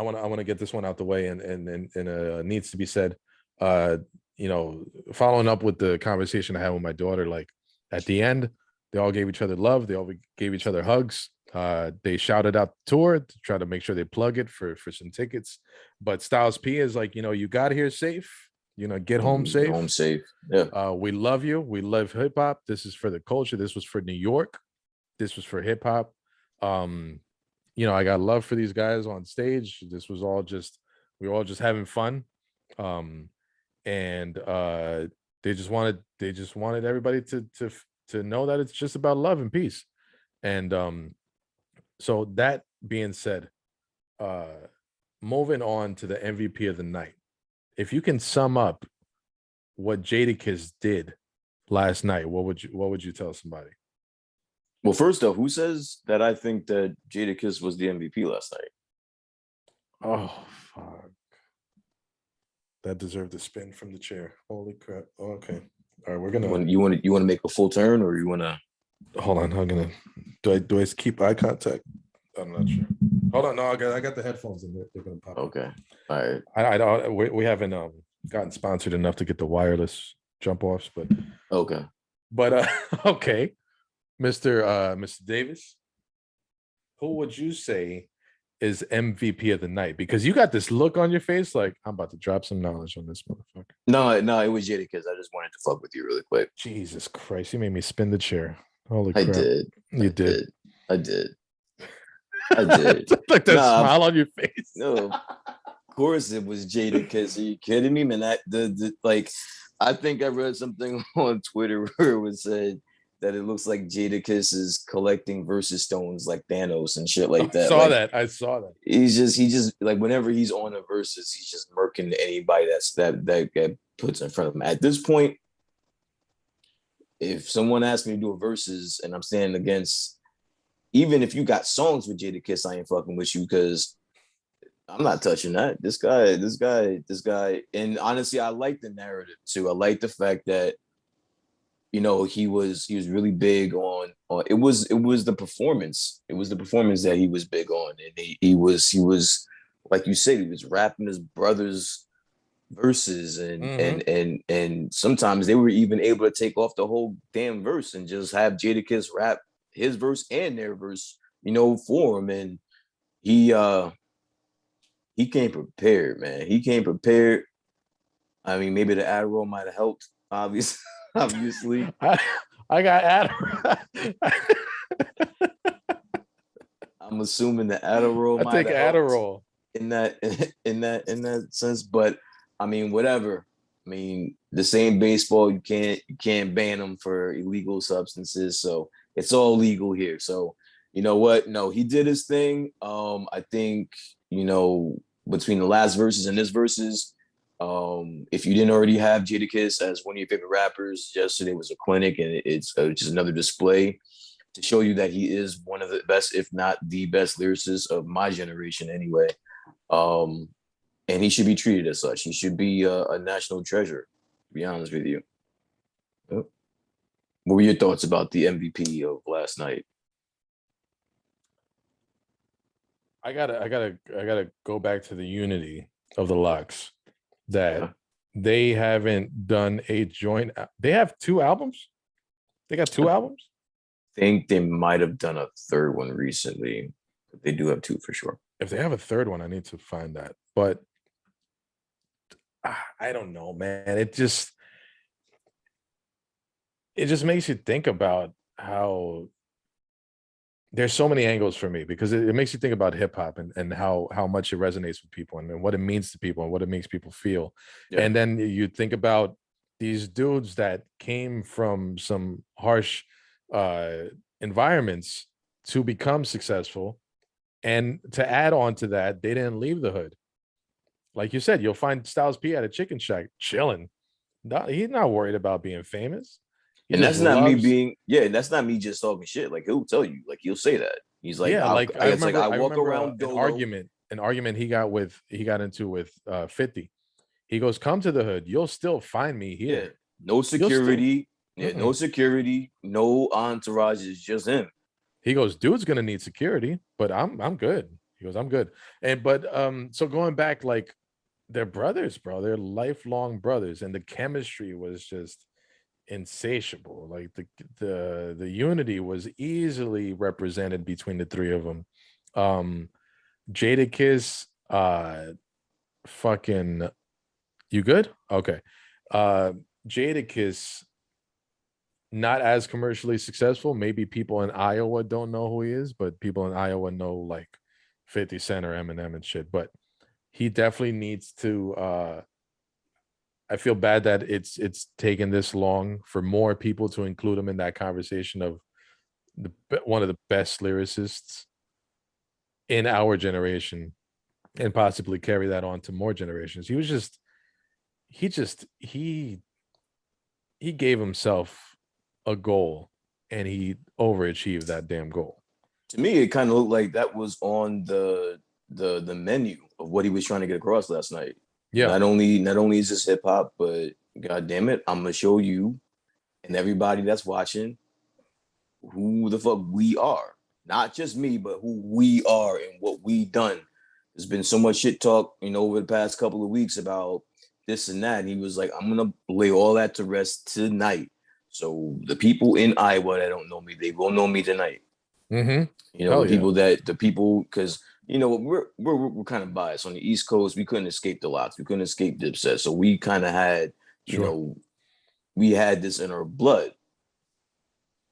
[SPEAKER 1] want to get this one out the way, and needs to be said. Following up with the conversation I had with my daughter, like at the end, they all gave each other love. They all gave each other hugs. They shouted out the tour to try to make sure they plug it for some tickets. But Styles P is like, you got here safe. Get home safe.
[SPEAKER 2] Home safe. Yeah.
[SPEAKER 1] We love you. We love hip hop. This is for the culture. This was for New York. This was for hip hop. I got love for these guys on stage. This was all just, we were all just having fun. And they just wanted everybody to know that it's just about love and peace. And so that being said, moving on to the MVP of the night. If you can sum up what Jadakiss did last night, what would you tell somebody?
[SPEAKER 2] Well, first off, who says that I think that Jadakiss was the MVP last night?
[SPEAKER 1] Oh, fuck. That deserved a spin from the chair. Holy crap. Oh, okay. All right, we're gonna
[SPEAKER 2] You want to make a full turn, or you want to?
[SPEAKER 1] hold on. I'm gonna do I keep eye contact? I'm not sure. Hold on, no, I got the headphones in there. They're gonna pop up.
[SPEAKER 2] Okay, all right.
[SPEAKER 1] I don't we haven't gotten sponsored enough to get the wireless jump offs,
[SPEAKER 2] Okay.
[SPEAKER 1] but okay, Mr. Davis, who would you say is MVP of the night? Because you got this look on your face like I'm about to drop some knowledge on this motherfucker.
[SPEAKER 2] No, it was Jadakiss. I just wanted to fuck with you really quick.
[SPEAKER 1] Jesus Christ, you made me spin the chair. Holy
[SPEAKER 2] I
[SPEAKER 1] crap.
[SPEAKER 2] did.
[SPEAKER 1] You did.
[SPEAKER 2] I did. I did.
[SPEAKER 1] Like that smile on your face.
[SPEAKER 2] No, of course it was Jadakiss. Are you kidding me, man? That the like, I think I read something on Twitter where it was said that it looks like Jadakiss is collecting versus stones like Thanos and shit like that.
[SPEAKER 1] I saw that.
[SPEAKER 2] He just like whenever he's on a versus, he's just murking anybody that puts in front of him. At this point, if someone asks me to do a versus and I'm standing against, even if you got songs with Jadakiss, I ain't fucking with you because I'm not touching that. This guy. And honestly, I like the narrative too. I like the fact that he was really big on it was the performance. It was the performance that he was big on, and he was like you said, he was rapping his brother's verses, and sometimes they were even able to take off the whole damn verse and just have Jadakiss rap his verse and their verse, for him. And he came prepared, man. He came prepared. I mean, maybe the Adderall might have helped, obviously. Obviously,
[SPEAKER 1] I got Adderall.
[SPEAKER 2] I'm assuming the Adderall.
[SPEAKER 1] I take Adderall
[SPEAKER 2] in that sense, but I mean, whatever. I mean, the same baseball. You can't ban them for illegal substances, so it's all legal here. So you know what? No, he did his thing. I think between the last verses and this verses. If you didn't already have Jadakiss as one of your favorite rappers, yesterday was a clinic, and it's just another display to show you that he is one of the best, if not the best lyricist of my generation anyway. And he should be treated as such. He should be a national treasure, to be honest with you. Yep. What were your thoughts about the MVP of last night?
[SPEAKER 1] I gotta go back to the unity of the Locks. That they haven't done a joint. They have 2 albums. They got 2 albums.
[SPEAKER 2] I think they might have done a third one recently. But they do have 2 for sure.
[SPEAKER 1] If they have a third one, I need to find that. But I don't know, man. It just makes you think about how there's so many angles for me, because it makes you think about hip hop and how much it resonates with people and what it means to people and what it makes people feel. Yeah. And then you think about these dudes that came from some harsh environments to become successful. And to add on to that, they didn't leave the hood. Like you said, you'll find Styles P at a chicken shack chilling. He's not worried about being famous.
[SPEAKER 2] And that's not me being, that's not me just talking shit. Like he'll tell you, like he'll say that. He's like,
[SPEAKER 1] yeah, like I walk
[SPEAKER 2] around
[SPEAKER 1] an argument he got into with 50. He goes, come to the hood, you'll still find me here.
[SPEAKER 2] Yeah, no security, no security, no entourage, it's just him.
[SPEAKER 1] He goes, dude's gonna need security, but I'm good. He goes, I'm good. So going back, like they're brothers, bro. They're lifelong brothers, and the chemistry was just insatiable. Like the unity was easily represented between the 3 of them. Jadakiss, fucking, you good? Okay. Jadakiss, not as commercially successful. Maybe people in Iowa don't know who he is, but people in Iowa know like 50 Cent or Eminem and shit. But he definitely needs to I feel bad that it's taken this long for more people to include him in that conversation of one of the best lyricists in our generation, and possibly carry that on to more generations. He gave himself a goal, and he overachieved that damn goal.
[SPEAKER 2] To me, it kind of looked like that was on the menu of what he was trying to get across last night. Yeah. Not only is this hip hop, but God damn it, I'm gonna show you and everybody that's watching who the fuck we are. Not just me, but who we are and what we done. There's been so much shit talk, over the past couple of weeks about this and that. And he was like, I'm gonna lay all that to rest tonight. So the people in Iowa that don't know me, they will know me tonight.
[SPEAKER 1] Hell yeah.
[SPEAKER 2] The people, because we're kind of biased on the East Coast. We couldn't escape the locks. We couldn't escape Dipset. So we kind of had,
[SPEAKER 1] Sure.
[SPEAKER 2] we had this in our blood.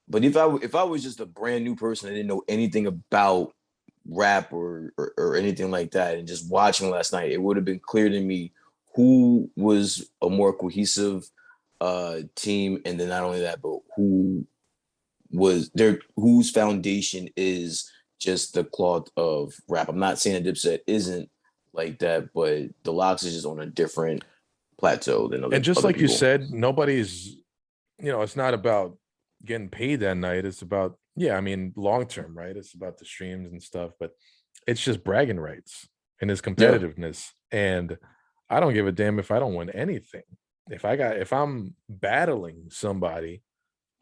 [SPEAKER 2] But if I was just a brand new person, I didn't know anything about rap or anything like that, and just watching last night, it would have been clear to me who was a more cohesive team, and then not only that, but who was there, whose foundation is just the cloth of rap. I'm not saying that Dipset isn't like that, but the Locks is just on a different plateau than
[SPEAKER 1] And just
[SPEAKER 2] other
[SPEAKER 1] like you
[SPEAKER 2] people.
[SPEAKER 1] said, nobody's, it's not about getting paid that night. It's about, yeah, I mean, long term, right? It's about the streams and stuff, but it's just bragging rights and his
[SPEAKER 2] Yeah.
[SPEAKER 1] competitiveness. And I don't give a damn if I don't win anything. If I'm battling somebody,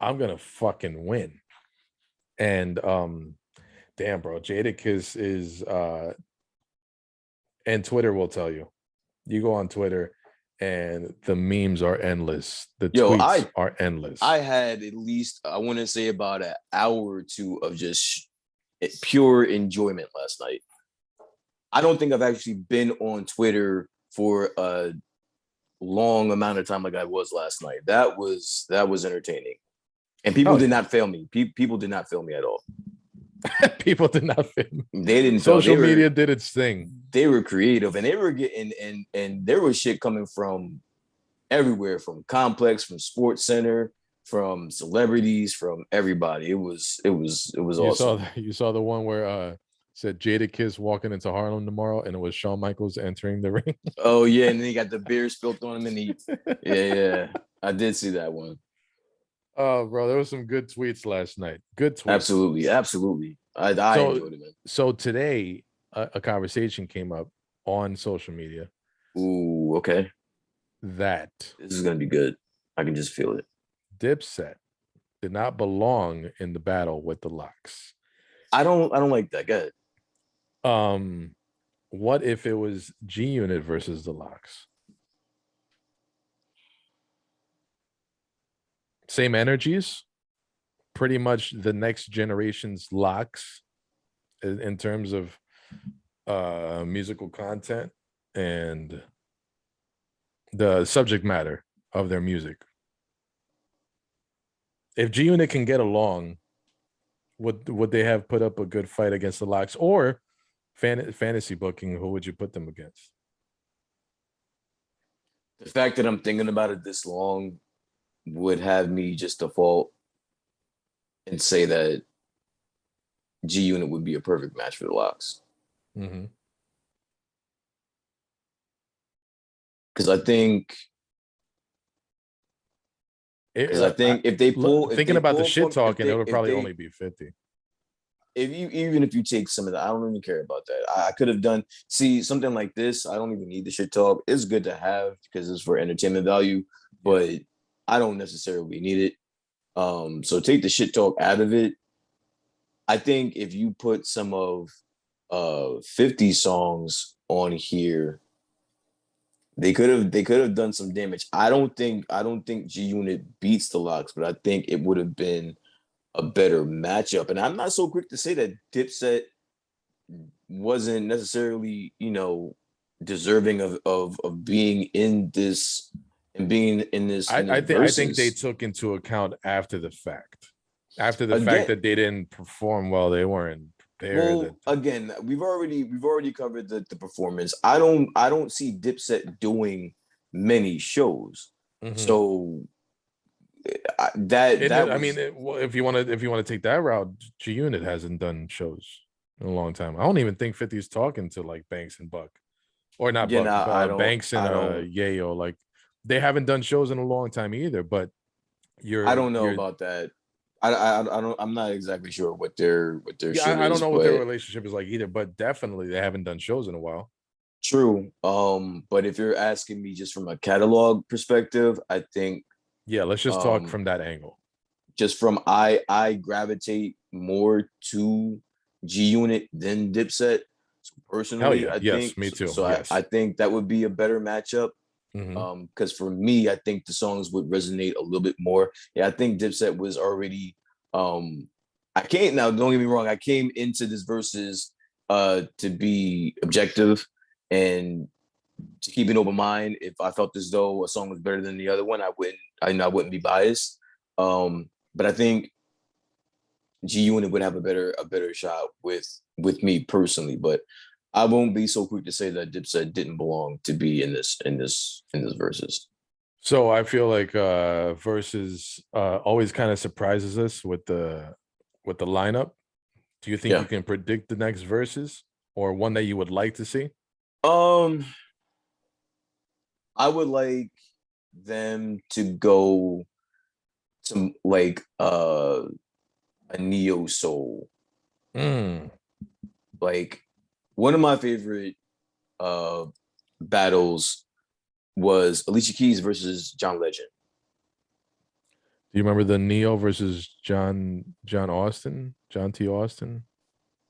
[SPEAKER 1] I'm gonna fucking win. And damn, bro, Jadakiss is and Twitter will tell you. You go on Twitter and the memes are endless. The
[SPEAKER 2] Yo,
[SPEAKER 1] tweets are endless.
[SPEAKER 2] I had at least, I want to say, about an hour or two of just pure enjoyment last night. I don't think I've actually been on Twitter for a long amount of time like I was last night. That was entertaining, and people did not fail me. People did not fail me at all.
[SPEAKER 1] People did not fail me.
[SPEAKER 2] They didn't.
[SPEAKER 1] Social media did its thing.
[SPEAKER 2] They were creative, and they were getting and there was shit coming from everywhere, from Complex, from Sports Center, from celebrities, from everybody. It was awesome.
[SPEAKER 1] You saw the one where said Jadakiss walking into Harlem tomorrow, and it was Shawn Michaels entering the ring.
[SPEAKER 2] Oh yeah, and then he got the beer spilled on him, and yeah, I did see that one.
[SPEAKER 1] Oh, bro, there was some good tweets last night. Good tweets.
[SPEAKER 2] Absolutely. I enjoyed it, man.
[SPEAKER 1] So today, a conversation came up on social media.
[SPEAKER 2] Ooh, okay.
[SPEAKER 1] That
[SPEAKER 2] this is gonna be good. I can just feel it.
[SPEAKER 1] Dipset did not belong in the battle with the Locks.
[SPEAKER 2] I don't like that. Go
[SPEAKER 1] ahead. What if it was G Unit versus the Locks? Same energies, pretty much the next generation's Locks in terms of musical content and the subject matter of their music. If G Unit can get along, would they have put up a good fight against the Locks? Or fantasy booking, who would you put them against?
[SPEAKER 2] The fact that I'm thinking about it this long would have me just default and say that G Unit would be a perfect match for the Locks. Because I think if they pull,
[SPEAKER 1] thinking about the shit talking, it would probably only be 50.
[SPEAKER 2] Even if you take some of that, I don't even care about that. I could have done something like this. I don't even need the shit talk. It's good to have because it's for entertainment value, but I don't necessarily need it. So take the shit talk out of it. I think if you put some of 50 songs on here, they could have done some damage. I don't think G Unit beats the Locks, but I think it would have been a better matchup. And I'm not so quick to say that Dipset wasn't necessarily, deserving of being in this and being in this.
[SPEAKER 1] I think they took into account after the fact. After the fact that they didn't perform well, they weren't prepared.
[SPEAKER 2] Well, again, we've already covered the performance. I don't see Dipset doing many shows. So
[SPEAKER 1] if you want to take that route, G Unit hasn't done shows in a long time. I don't even think 50's talking to like Banks and Buck, or not Buck, Banks and Yayo. Like they haven't done shows in a long time either. But
[SPEAKER 2] I don't know about that. I don't. I'm not exactly sure what their shit is.
[SPEAKER 1] I don't know what their relationship is like either. But definitely they haven't done shows in a while.
[SPEAKER 2] True. But if you're asking me just from a catalog perspective, I think
[SPEAKER 1] Yeah, let's just talk
[SPEAKER 2] Um,
[SPEAKER 1] from that angle.
[SPEAKER 2] just from I gravitate more to G Unit than Dipset. So
[SPEAKER 1] Hell
[SPEAKER 2] personally,
[SPEAKER 1] yeah.
[SPEAKER 2] I think
[SPEAKER 1] Yes, me too.
[SPEAKER 2] so. I
[SPEAKER 1] Yes.
[SPEAKER 2] think that would be a better matchup.
[SPEAKER 1] Hmm.
[SPEAKER 2] Because for me, I think the songs would resonate a little bit more. Yeah, I think Dipset was already. I came now. Don't get me wrong. I came into this versus to be objective and to keep an open mind. If I felt as though a song was better than the other one, I wouldn't. I wouldn't be biased. But I think G Unit would have a better shot with me personally. But I won't be so quick to say that Dipset didn't belong to be in this versus.
[SPEAKER 1] So I feel like versus always kind of surprises us with the lineup. Do you think you
[SPEAKER 2] Yeah.
[SPEAKER 1] can predict the next verses or one that you would like to see?
[SPEAKER 2] Um, I would like them to go to like a neo soul.
[SPEAKER 1] Mm.
[SPEAKER 2] Like one of my favorite uh battles was Alicia Keys versus John Legend.
[SPEAKER 1] Do you remember the Neo versus John T. Austin?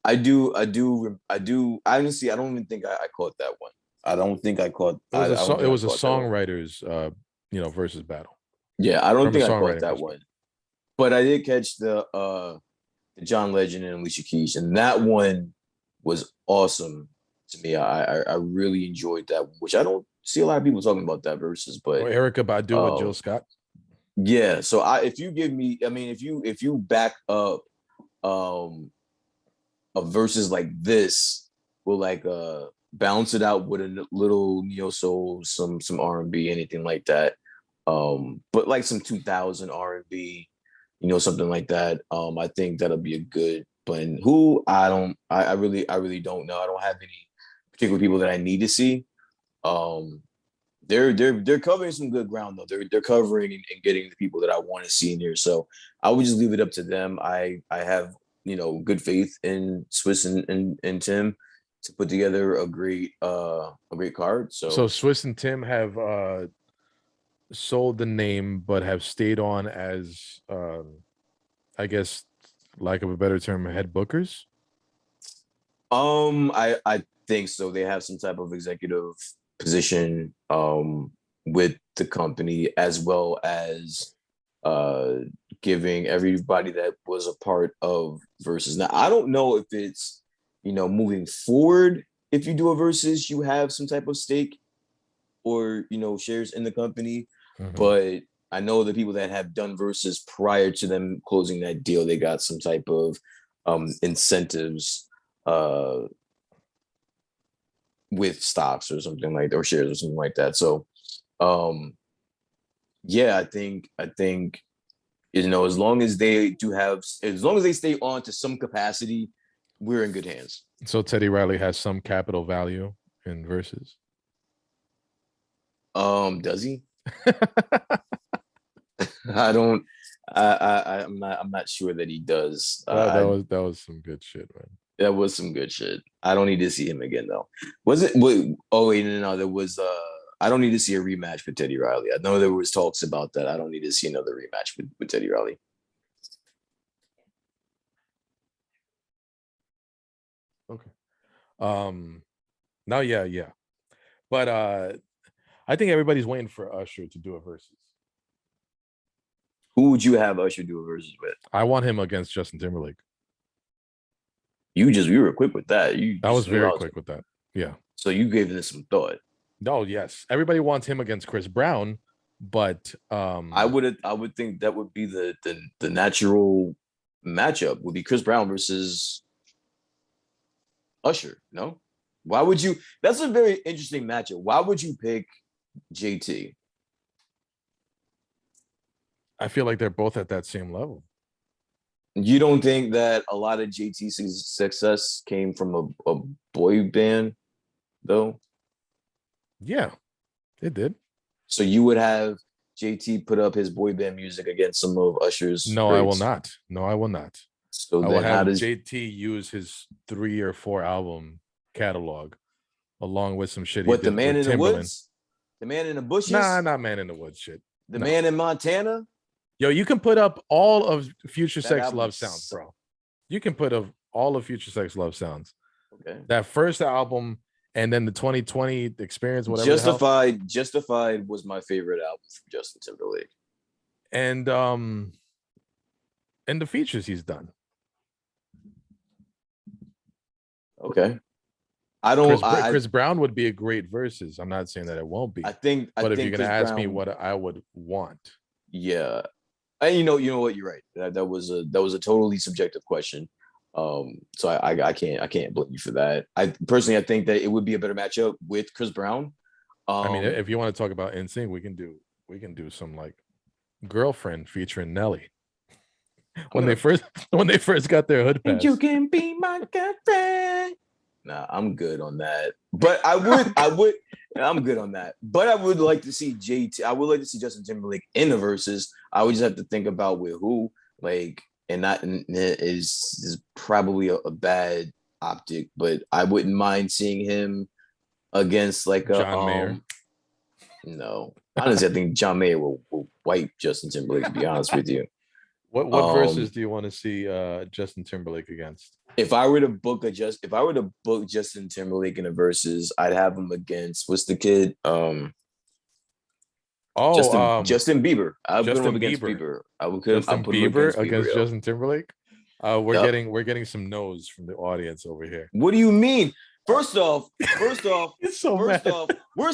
[SPEAKER 2] I do. Honestly, I don't even think I caught that one. I don't think I caught.
[SPEAKER 1] It was a
[SPEAKER 2] I don't
[SPEAKER 1] it
[SPEAKER 2] think I
[SPEAKER 1] was a
[SPEAKER 2] caught that one.
[SPEAKER 1] songwriters versus battle
[SPEAKER 2] Yeah, I don't
[SPEAKER 1] from a
[SPEAKER 2] think I caught
[SPEAKER 1] songwriting
[SPEAKER 2] that
[SPEAKER 1] perspective.
[SPEAKER 2] one. But I did catch the John Legend and Alicia Keys, and that one was awesome to me. I really enjoyed that, which I don't see a lot of people talking about that versus, but
[SPEAKER 1] Or Erica Badu with Jill
[SPEAKER 2] um,
[SPEAKER 1] Scott.
[SPEAKER 2] yeah. So if you give me, I mean, if you back up um a versus like this, will like balance it out with a little neo soul, some R&B, anything like that. But like some 2000 R&B, something like that. I think that'll be a good blend. Who I don't, I really don't know. I don't have any particular people that I need to see. Um, they're covering some good ground though. They're covering and getting the people that I want to see in here. So I would just leave it up to them. I have good faith in Swiss and Tim to put together a great card.
[SPEAKER 1] So
[SPEAKER 2] So
[SPEAKER 1] Swiss and Tim have sold the name, but have stayed on as I guess, lack of a better term, head bookers.
[SPEAKER 2] I think so. They have some type of executive position with the company as well as uh giving everybody that was a part of versus. Now I don't know if it's moving forward, if you do a versus you have some type of stake or shares in the company,
[SPEAKER 1] Mhm.
[SPEAKER 2] but I know the people that have done versus prior to them closing that deal, they got some type of incentives uh with stocks or something like that, or shares or something like that. So um yeah, I think as long as they as long as they stay on to some capacity, we're in good hands.
[SPEAKER 1] So Teddy Riley has some capital value in verses.
[SPEAKER 2] Does he? I don't. I'm not sure that he does.
[SPEAKER 1] That was some good shit, man.
[SPEAKER 2] That was some good shit. I don't need to see him again though. Was it? Wait, oh wait, no. There was. I don't need to see a rematch with Teddy Riley. I know there was talks about that. I don't need to see another rematch with Teddy Riley.
[SPEAKER 1] Okay. Um. Now, yeah, yeah, but I think everybody's waiting for Usher to do a versus.
[SPEAKER 2] Who would you have Usher do a versus with?
[SPEAKER 1] I want him against Justin Timberlake.
[SPEAKER 2] You were quick with that. You
[SPEAKER 1] I was
[SPEAKER 2] just knew I
[SPEAKER 1] very
[SPEAKER 2] was.
[SPEAKER 1] quick with that. Yeah.
[SPEAKER 2] So you gave this some thought.
[SPEAKER 1] No, yes. Everybody wants him against Chris Brown, but
[SPEAKER 2] I would think that would be the natural matchup would be Chris Brown versus Usher. No, why would you? That's a very interesting matchup. Why would you pick JT?
[SPEAKER 1] I feel like they're both at that same level.
[SPEAKER 2] You don't think that a lot of JT's success came from a boy band though?
[SPEAKER 1] Yeah, it did.
[SPEAKER 2] So you would have JT put up his boy band music against some of Usher's
[SPEAKER 1] No, I will
[SPEAKER 2] greats.
[SPEAKER 1] not. No, I will not.
[SPEAKER 2] So
[SPEAKER 1] I will
[SPEAKER 2] then how
[SPEAKER 1] have
[SPEAKER 2] does
[SPEAKER 1] JT use his 3 or 4 album catalog along with some shit he
[SPEAKER 2] what the
[SPEAKER 1] did
[SPEAKER 2] man
[SPEAKER 1] with
[SPEAKER 2] in the
[SPEAKER 1] Timberland.
[SPEAKER 2] woods, the man in the
[SPEAKER 1] Nah,
[SPEAKER 2] bushes?
[SPEAKER 1] not Man in the Woods shit.
[SPEAKER 2] The
[SPEAKER 1] No.
[SPEAKER 2] Man in Montana.
[SPEAKER 1] Yo, you can put up all of Future
[SPEAKER 2] That
[SPEAKER 1] Sex
[SPEAKER 2] album
[SPEAKER 1] Love Sounds,
[SPEAKER 2] sucks.
[SPEAKER 1] bro. You can put up all of Future Sex Love Sounds.
[SPEAKER 2] Okay.
[SPEAKER 1] That first album and then the 2020 experience, whatever the hell.
[SPEAKER 2] Justified was my favorite album from Justin Timberlake.
[SPEAKER 1] And the features he's done.
[SPEAKER 2] Okay. I don't.
[SPEAKER 1] Chris Brown would be a great versus. I'm not saying that it won't be. But if you're gonna ask me what I would want,
[SPEAKER 2] yeah, and you know what, you're right. That was a totally subjective question. So I can't blame you for that. I think that it would be a better matchup with Chris Brown.
[SPEAKER 1] I mean, if you want to talk about NSYNC, we can do some like Girlfriend featuring Nelly. When they first got their hood pass.
[SPEAKER 2] You can be my girlfriend. Nah, I'm good on that. But I'm good on that. But I would like to see JT. I would like to see Justin Timberlake in the verses. I would just have to think about with who, like, and that is probably a bad optic. But I wouldn't mind seeing him against like a
[SPEAKER 1] John Mayer.
[SPEAKER 2] No, honestly, I think John Mayer will wipe Justin Timberlake. To be honest with you.
[SPEAKER 1] What verses do you want to see Justin Timberlake against?
[SPEAKER 2] If I were to book Justin Timberlake in the verses, I'd have him against what's the kid? Justin Bieber. I would put him against Bieber. I would put him
[SPEAKER 1] against Justin Timberlake. We're getting some no's from the audience over here.
[SPEAKER 2] What do you mean? First off, where's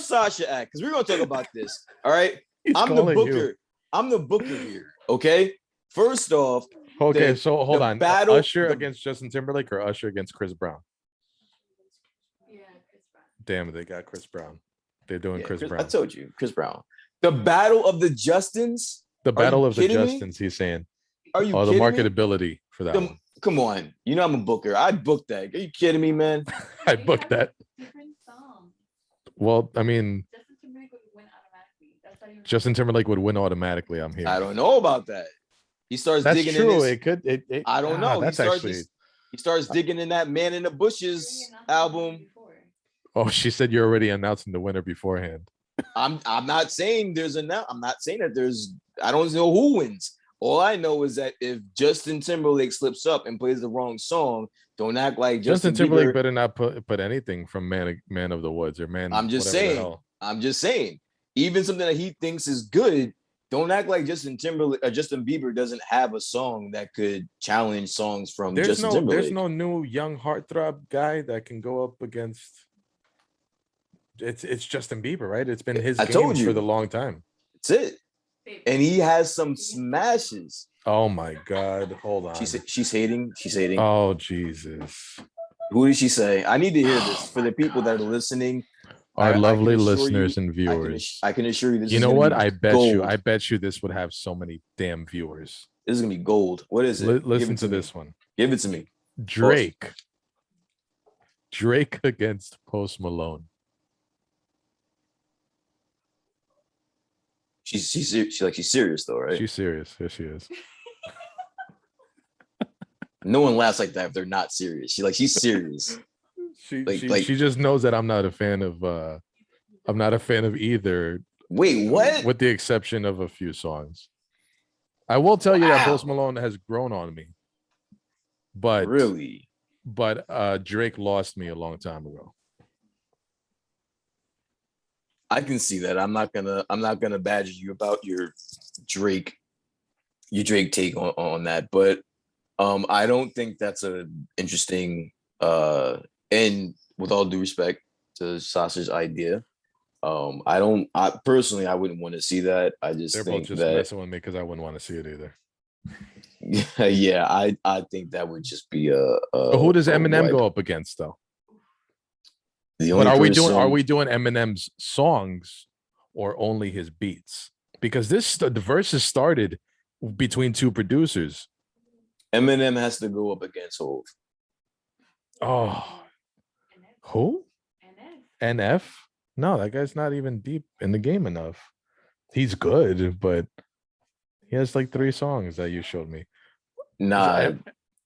[SPEAKER 2] Sasha at? Because we're gonna talk about this. All right. I'm the booker. I'm the booker here. Okay. First off,
[SPEAKER 1] okay, so hold on. Usher against Justin Timberlake or Usher against Chris Brown?
[SPEAKER 3] Yeah, Chris Brown.
[SPEAKER 1] Damn, they got Chris Brown. They're doing Chris Brown.
[SPEAKER 2] I told you, Chris Brown. The battle of the Justins.
[SPEAKER 1] The battle of the Justins. He's saying.
[SPEAKER 2] Are you?
[SPEAKER 1] The marketability for that one.
[SPEAKER 2] Come on, you know I'm a booker. I'd book that. Are you kidding me, man?
[SPEAKER 1] I booked that.
[SPEAKER 3] Different songs.
[SPEAKER 1] Well, I mean, Justin Timberlake would win automatically. I'm here.
[SPEAKER 2] I don't know about that. He starts digging in this.
[SPEAKER 1] It could.
[SPEAKER 2] I don't know.
[SPEAKER 1] That's
[SPEAKER 2] he starts digging in that Man in the Bushes album.
[SPEAKER 1] Oh, she said you're already announcing the winner beforehand.
[SPEAKER 2] I'm not saying I'm not saying that there's. I don't know who wins. All I know is that if Justin Timberlake slips up and plays the wrong song, don't act like
[SPEAKER 1] Justin Timberlake better not put anything from Man of the Woods or Man.
[SPEAKER 2] I'm just saying. Even something that he thinks is good, don't act like Justin Bieber doesn't have a song that could challenge songs from Justin Timberlake.
[SPEAKER 1] There's no new young heartthrob guy that can go up against. It's Justin Bieber, right? It's been his game for the long time.
[SPEAKER 2] That's it. And he has some smashes.
[SPEAKER 1] Oh my God! Hold on.
[SPEAKER 2] She's hating. She's hating.
[SPEAKER 1] Oh Jesus!
[SPEAKER 2] Who did she say? I need to hear this for the people that are listening.
[SPEAKER 1] Our lovely listeners and viewers.
[SPEAKER 2] I can assure you this.
[SPEAKER 1] You know what? I bet you this would have so many damn viewers.
[SPEAKER 2] This is gonna be gold. What is it?
[SPEAKER 1] Listen to this one.
[SPEAKER 2] Give it to me.
[SPEAKER 1] Drake against Post Malone.
[SPEAKER 2] She's serious though, right?
[SPEAKER 1] She's serious. Here she is.
[SPEAKER 2] No one laughs like that if they're not serious. She's serious.
[SPEAKER 1] She just knows that I'm not a fan of either.
[SPEAKER 2] Wait, what?
[SPEAKER 1] With the exception of a few songs. I will tell you that Post Malone has grown on me. But
[SPEAKER 2] really?
[SPEAKER 1] But Drake lost me a long time ago.
[SPEAKER 2] I can see that. I'm not gonna badger you about your Drake take on that, but I don't think that's an interesting and with all due respect to Sasha's idea, I personally wouldn't want to see that. I just
[SPEAKER 1] They're
[SPEAKER 2] think
[SPEAKER 1] both just
[SPEAKER 2] that
[SPEAKER 1] messing with me because I wouldn't want to see it either.
[SPEAKER 2] Yeah, I think that would just be
[SPEAKER 1] but who does Eminem go up against though? But are we doing Eminem's songs or only his beats? Because the verses started between two producers.
[SPEAKER 2] Eminem has to go up against Hov.
[SPEAKER 1] Oh, who? NF? No, that guy's not even deep in the game enough. He's good, but he has like 3 songs that you showed me.
[SPEAKER 2] Nah,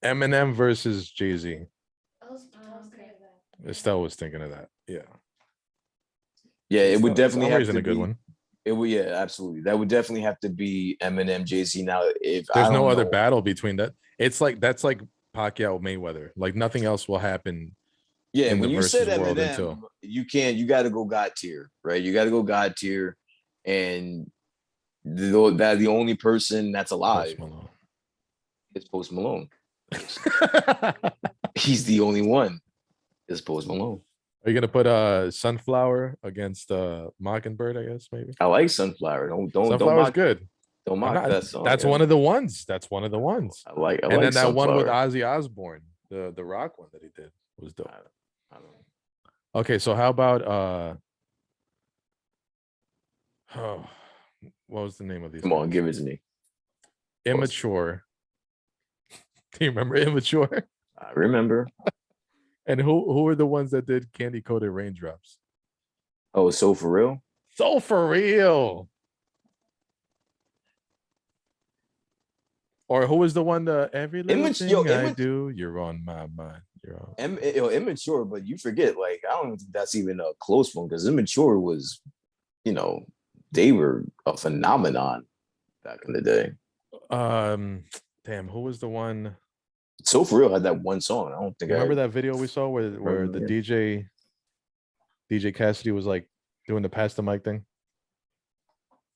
[SPEAKER 1] Eminem versus Jay-Z. Estelle was thinking of that. Yeah.
[SPEAKER 2] Yeah, it would definitely have to
[SPEAKER 1] be a good one.
[SPEAKER 2] It would, yeah, absolutely. That would definitely have to be Eminem, Jay-Z. Now, if I
[SPEAKER 1] There's no
[SPEAKER 2] don't
[SPEAKER 1] other
[SPEAKER 2] know,
[SPEAKER 1] battle between that. It's like that's like Pacquiao Mayweather. Like nothing else will happen
[SPEAKER 2] yeah,
[SPEAKER 1] in the
[SPEAKER 2] when you said
[SPEAKER 1] versus world
[SPEAKER 2] Eminem,
[SPEAKER 1] until
[SPEAKER 2] you got to go God tier, right? You got to go God tier, and the only person that's
[SPEAKER 1] Post
[SPEAKER 2] alive
[SPEAKER 1] Malone.
[SPEAKER 2] is Post Malone.
[SPEAKER 1] Are
[SPEAKER 2] He's the only one. Is Post Malone.
[SPEAKER 1] you gonna put Sunflower against Mockingbird? I guess maybe.
[SPEAKER 2] I like Sunflower. Don't
[SPEAKER 1] Sunflower's
[SPEAKER 2] mock
[SPEAKER 1] good.
[SPEAKER 2] don't
[SPEAKER 1] I'm
[SPEAKER 2] mock
[SPEAKER 1] not.
[SPEAKER 2] that song.
[SPEAKER 1] That's
[SPEAKER 2] yo.
[SPEAKER 1] one of the ones. That's one of the ones.
[SPEAKER 2] I
[SPEAKER 1] And
[SPEAKER 2] like
[SPEAKER 1] then that one with
[SPEAKER 2] Sunflower.
[SPEAKER 1] Ozzy Osbourne, the rock one that he did was dope.
[SPEAKER 2] I don't know.
[SPEAKER 1] Okay, so how about oh, what was the name of these?
[SPEAKER 2] Come on,
[SPEAKER 1] guys?
[SPEAKER 2] give it to me.
[SPEAKER 1] Immature. Do you remember Immature?
[SPEAKER 2] I remember.
[SPEAKER 1] And who are the ones that did Candy Coated Raindrops?
[SPEAKER 2] Oh, so for real?
[SPEAKER 1] So for real. Or who was the one that every little thing I do, you're on my mind. You're on.
[SPEAKER 2] Immature, but you forget, like, I don't think that's even a close one because Immature was, you know, they were a phenomenon back in the day.
[SPEAKER 1] Damn, who was the one?
[SPEAKER 2] So for real had that one song. I don't think
[SPEAKER 1] You
[SPEAKER 2] I
[SPEAKER 1] remember that video we saw where the DJ Cassidy was like doing the pass the mic thing?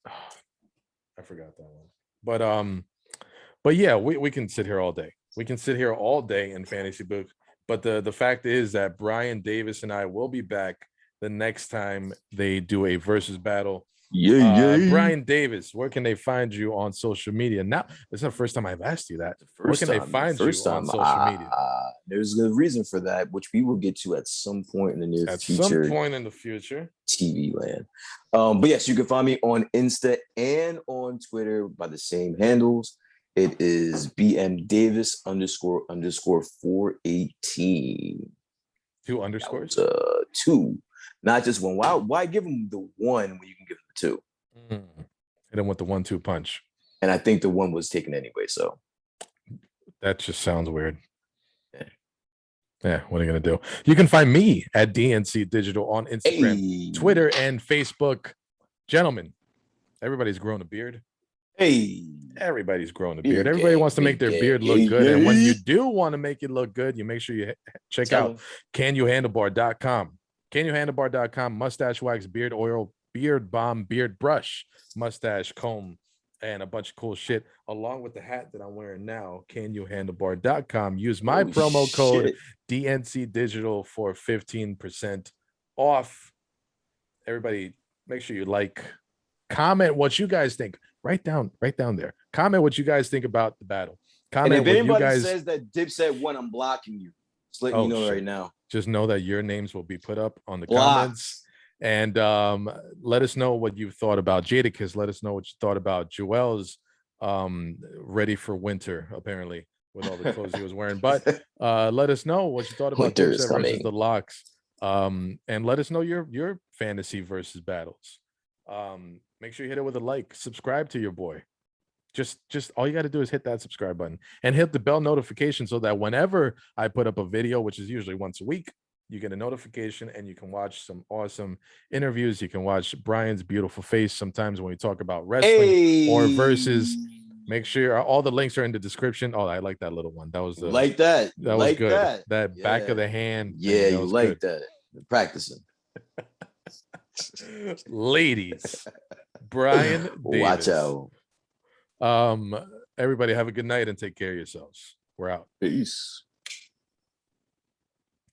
[SPEAKER 1] I forgot that one. But yeah, we can sit here all day. We can sit here all day in fantasy books. But the fact is that Brian Davis and I will be back the next time they do a versus battle.
[SPEAKER 2] Yeah.
[SPEAKER 1] Brian Davis, where can they find you on social media? Now, this is the first time I've asked you that. Where can they find you on social media?
[SPEAKER 2] There's a reason for that, which we will get to at some point in the near
[SPEAKER 1] At
[SPEAKER 2] future.
[SPEAKER 1] some point in the future.
[SPEAKER 2] TV land. But yes, you can find me on Insta and on Twitter by the same handles. It is BM Davis __ 418.
[SPEAKER 1] 2 underscores?
[SPEAKER 2] Two, not just one. Why give them the one when you can give them the two?
[SPEAKER 1] Hit him with the 1-2 punch.
[SPEAKER 2] And I think the one was taken anyway. So
[SPEAKER 1] that just sounds weird. Yeah, what are you gonna do? You can find me at DNC Digital on Instagram, Twitter, and Facebook. Gentlemen, everybody's grown a beard. Everybody's growing a beard. Everybody wants to make their beard look good. And when you do want to make it look good, you make sure you check out CanYouHandlebar.com. CanYouHandlebar.com, mustache wax, beard oil, beard balm, beard brush, mustache comb, and a bunch of cool shit, along with the hat that I'm wearing now. CanYouHandlebar.com. Use my promo code DNC Digital for 15% off. Everybody, make sure you like, comment what you guys think. Right down there. Comment what you guys think about the battle. Comment
[SPEAKER 2] and if anybody
[SPEAKER 1] you guys
[SPEAKER 2] says that Dipset won, I'm blocking you. Just letting you know right now.
[SPEAKER 1] Just know that your names will be put up on the comments. And let us know what you thought about Jadakiss. Let us know what you thought about Joel's ready for winter, apparently, with all the clothes he was wearing. But let us know what you thought about Dipset versus the Locks. And let us know your fantasy versus battles. Make sure you hit it with a like, subscribe to your boy. Just all you got to do is hit that subscribe button and hit the bell notification so that whenever I put up a video, which is usually once a week, you get a notification and you can watch some awesome interviews. You can watch Brian's beautiful face sometimes when we talk about wrestling or versus. Make sure all the links are in the description. Oh, I like that little one. That was that was good. That back of the hand.
[SPEAKER 2] Yeah, you like that. Practicing.
[SPEAKER 1] Ladies, Brian Davis.
[SPEAKER 2] Watch out.
[SPEAKER 1] Everybody have a good night and take care of yourselves. We're out.
[SPEAKER 2] Peace.